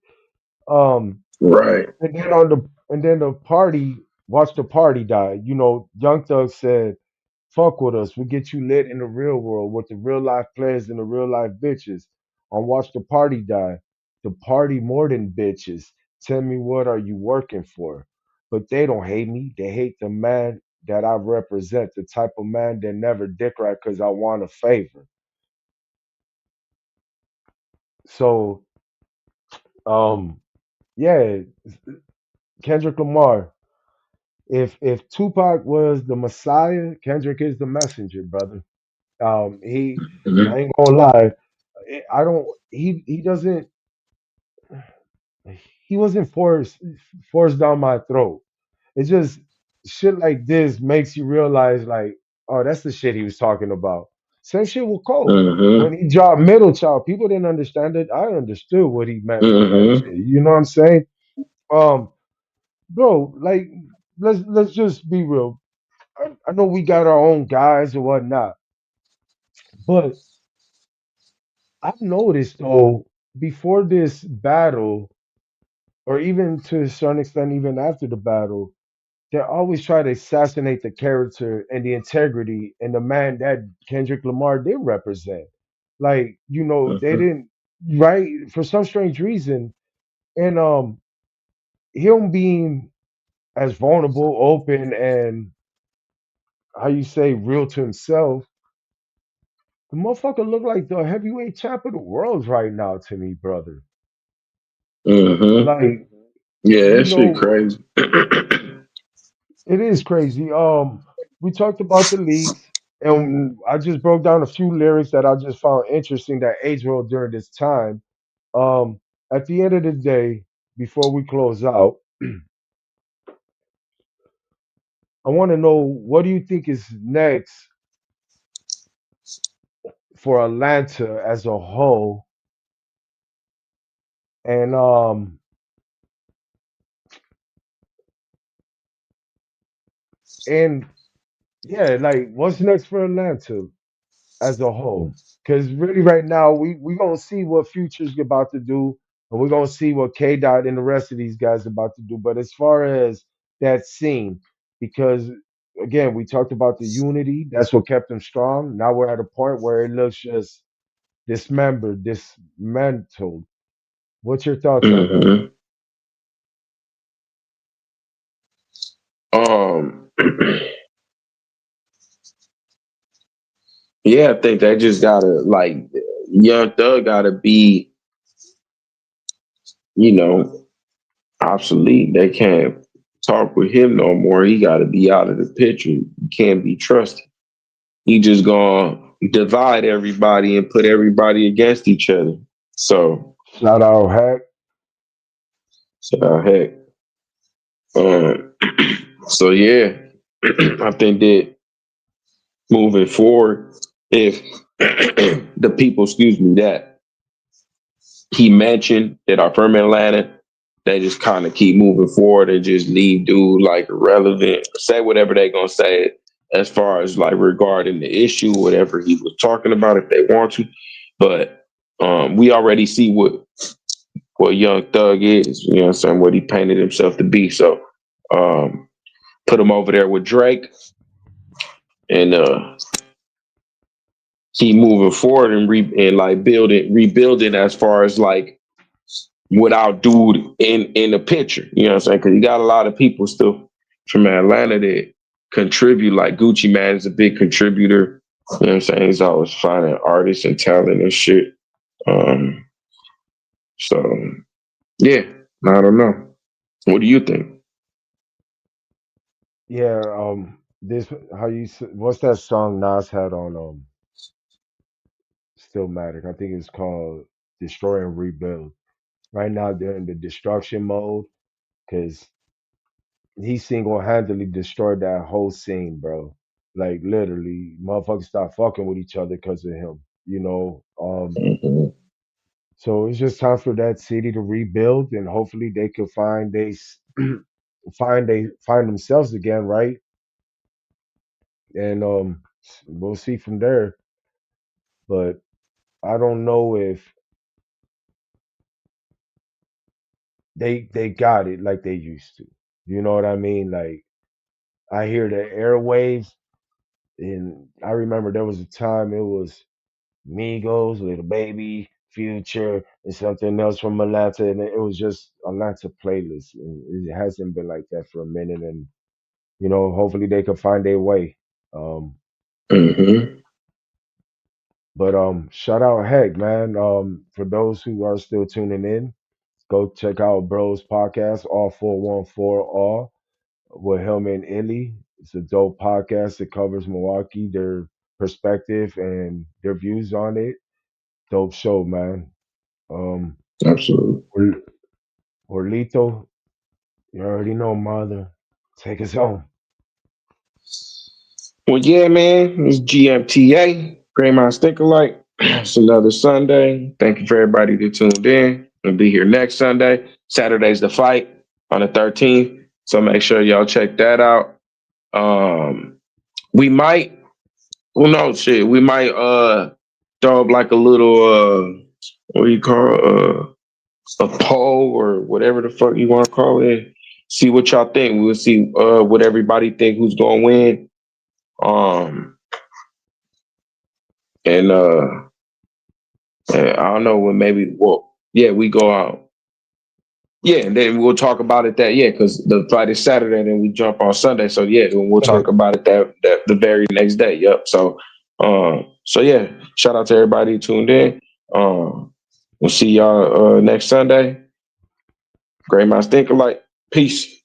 Um, Right. and then the party, watch the party die. Young Thug said, "Fuck with us, we'll get you lit in the real world with the real life players and the real life bitches." On Watch the Party Die, the party more than bitches. Tell me what are you working for? But they don't hate me. They hate the man that I represent, the type of man that never dick right because I want a favor. So, yeah, Kendrick Lamar. If Tupac was the Messiah, Kendrick is the messenger, brother. He, I Mm-hmm. ain't gonna lie, I don't. He doesn't. He wasn't forced down my throat. It's just shit like this makes you realize, like, oh, that's the shit he was talking about. Same shit with Cole. When Mm-hmm. he dropped Middle Child, people didn't understand it. I understood what he meant with that Mm-hmm. shit. You know what I'm saying? Um, bro, like, let's just be real. I know we got our own guys and whatnot, but I've noticed though before this battle, or even to a certain extent, even after the battle, they always try to assassinate the character and the integrity and the man that Kendrick Lamar did represent. Like, they Mm-hmm. didn't, right, for some strange reason. And him being as vulnerable, open, and how you say real to himself, the motherfucker look like the heavyweight champ of the world right now to me, brother. Mm-hmm. Like, Yeah, you that shit know, crazy. it is crazy. We talked about the leaks, and I just broke down a few lyrics that I just found interesting that age rolled during this time. Um, at the end of the day, before we close out, I want to know, what do you think is next for Atlanta as a whole, and and yeah, like, what's next for Atlanta as a whole. Because really, right now, we gonna see what Future's about to do, and we're gonna see what K Dot and the rest of these guys about to do. But as far as that scene, because again, we talked about the unity. That's what kept them strong. Now we're at a point where it looks just dismembered, dismantled. What's your thoughts on that? Mm-hmm. Um, yeah, I think they just gotta like Young Thug gotta be, you know, obsolete. They can't talk with him no more. He gotta be out of the picture. He can't be trusted. He just gonna divide everybody and put everybody against each other. So, Shout out Hack. heck. Um, so yeah, I think that moving forward, if the people, excuse me, that he mentioned that are from Atlanta, they just kind of keep moving forward and just leave dude like irrelevant, say whatever they gonna say as far as like regarding the issue, whatever he was talking about if they want to. But we already see what Young Thug is, you know what I'm saying, what he painted himself to be. So um, put him over there with Drake and keep moving forward and like rebuilding as far as like without dude in the picture. You know what I'm saying? Because you got a lot of people still from Atlanta that contribute. Like Gucci Man is a big contributor. You know what I'm saying? He's always finding artists and talent and shit. Um, so yeah, I don't know. What do you think? Yeah, this what's that song Nas had on Stillmatic? I think it's called Destroy and Rebuild. Right now they're in the destruction mode because he single handedly destroyed that whole scene, bro. Like literally, motherfuckers start fucking with each other because of him. You know, Mhm. so it's just time for that city to rebuild, and hopefully they could find find themselves again, right? And we'll see from there. But I don't know if they got it like they used to. You know what I mean? Like I hear the airwaves, and I remember there was a time it was Migos, Little Baby, Future, and something else from Atlanta, and it was just Atlanta playlist. And it hasn't been like that for a minute, and hopefully they can find their way. Um, Mhm. but shout out Heck, man. For those who are still tuning in, go check out Bros Podcast, all 414 all with him and Illy. It's a dope podcast. It covers Milwaukee, their perspective and their views on it. Dope show, man. Um, Absolutely. Or- Orlito, you already know, mother. Take us home. Well, yeah, man. It's GMTA, Great Minds Think Alike. It's another Sunday. Thank you for everybody that tuned in. We'll be here next Sunday. Saturday's the fight on the 13th. So make sure y'all check that out. We might, who knows, shit. We might throw up like a little what do you call a poll or whatever the fuck you want to call it. See what y'all think. We'll see what everybody think who's gonna win. Um and I don't know when maybe well yeah we go out yeah and then we'll talk about it that yeah because the fight is Saturday and then we jump on Sunday so yeah then we'll talk about it that the very next day. Yep. So yeah, shout out to everybody who tuned in. We'll see y'all next Sunday. Great minds think alike. Peace.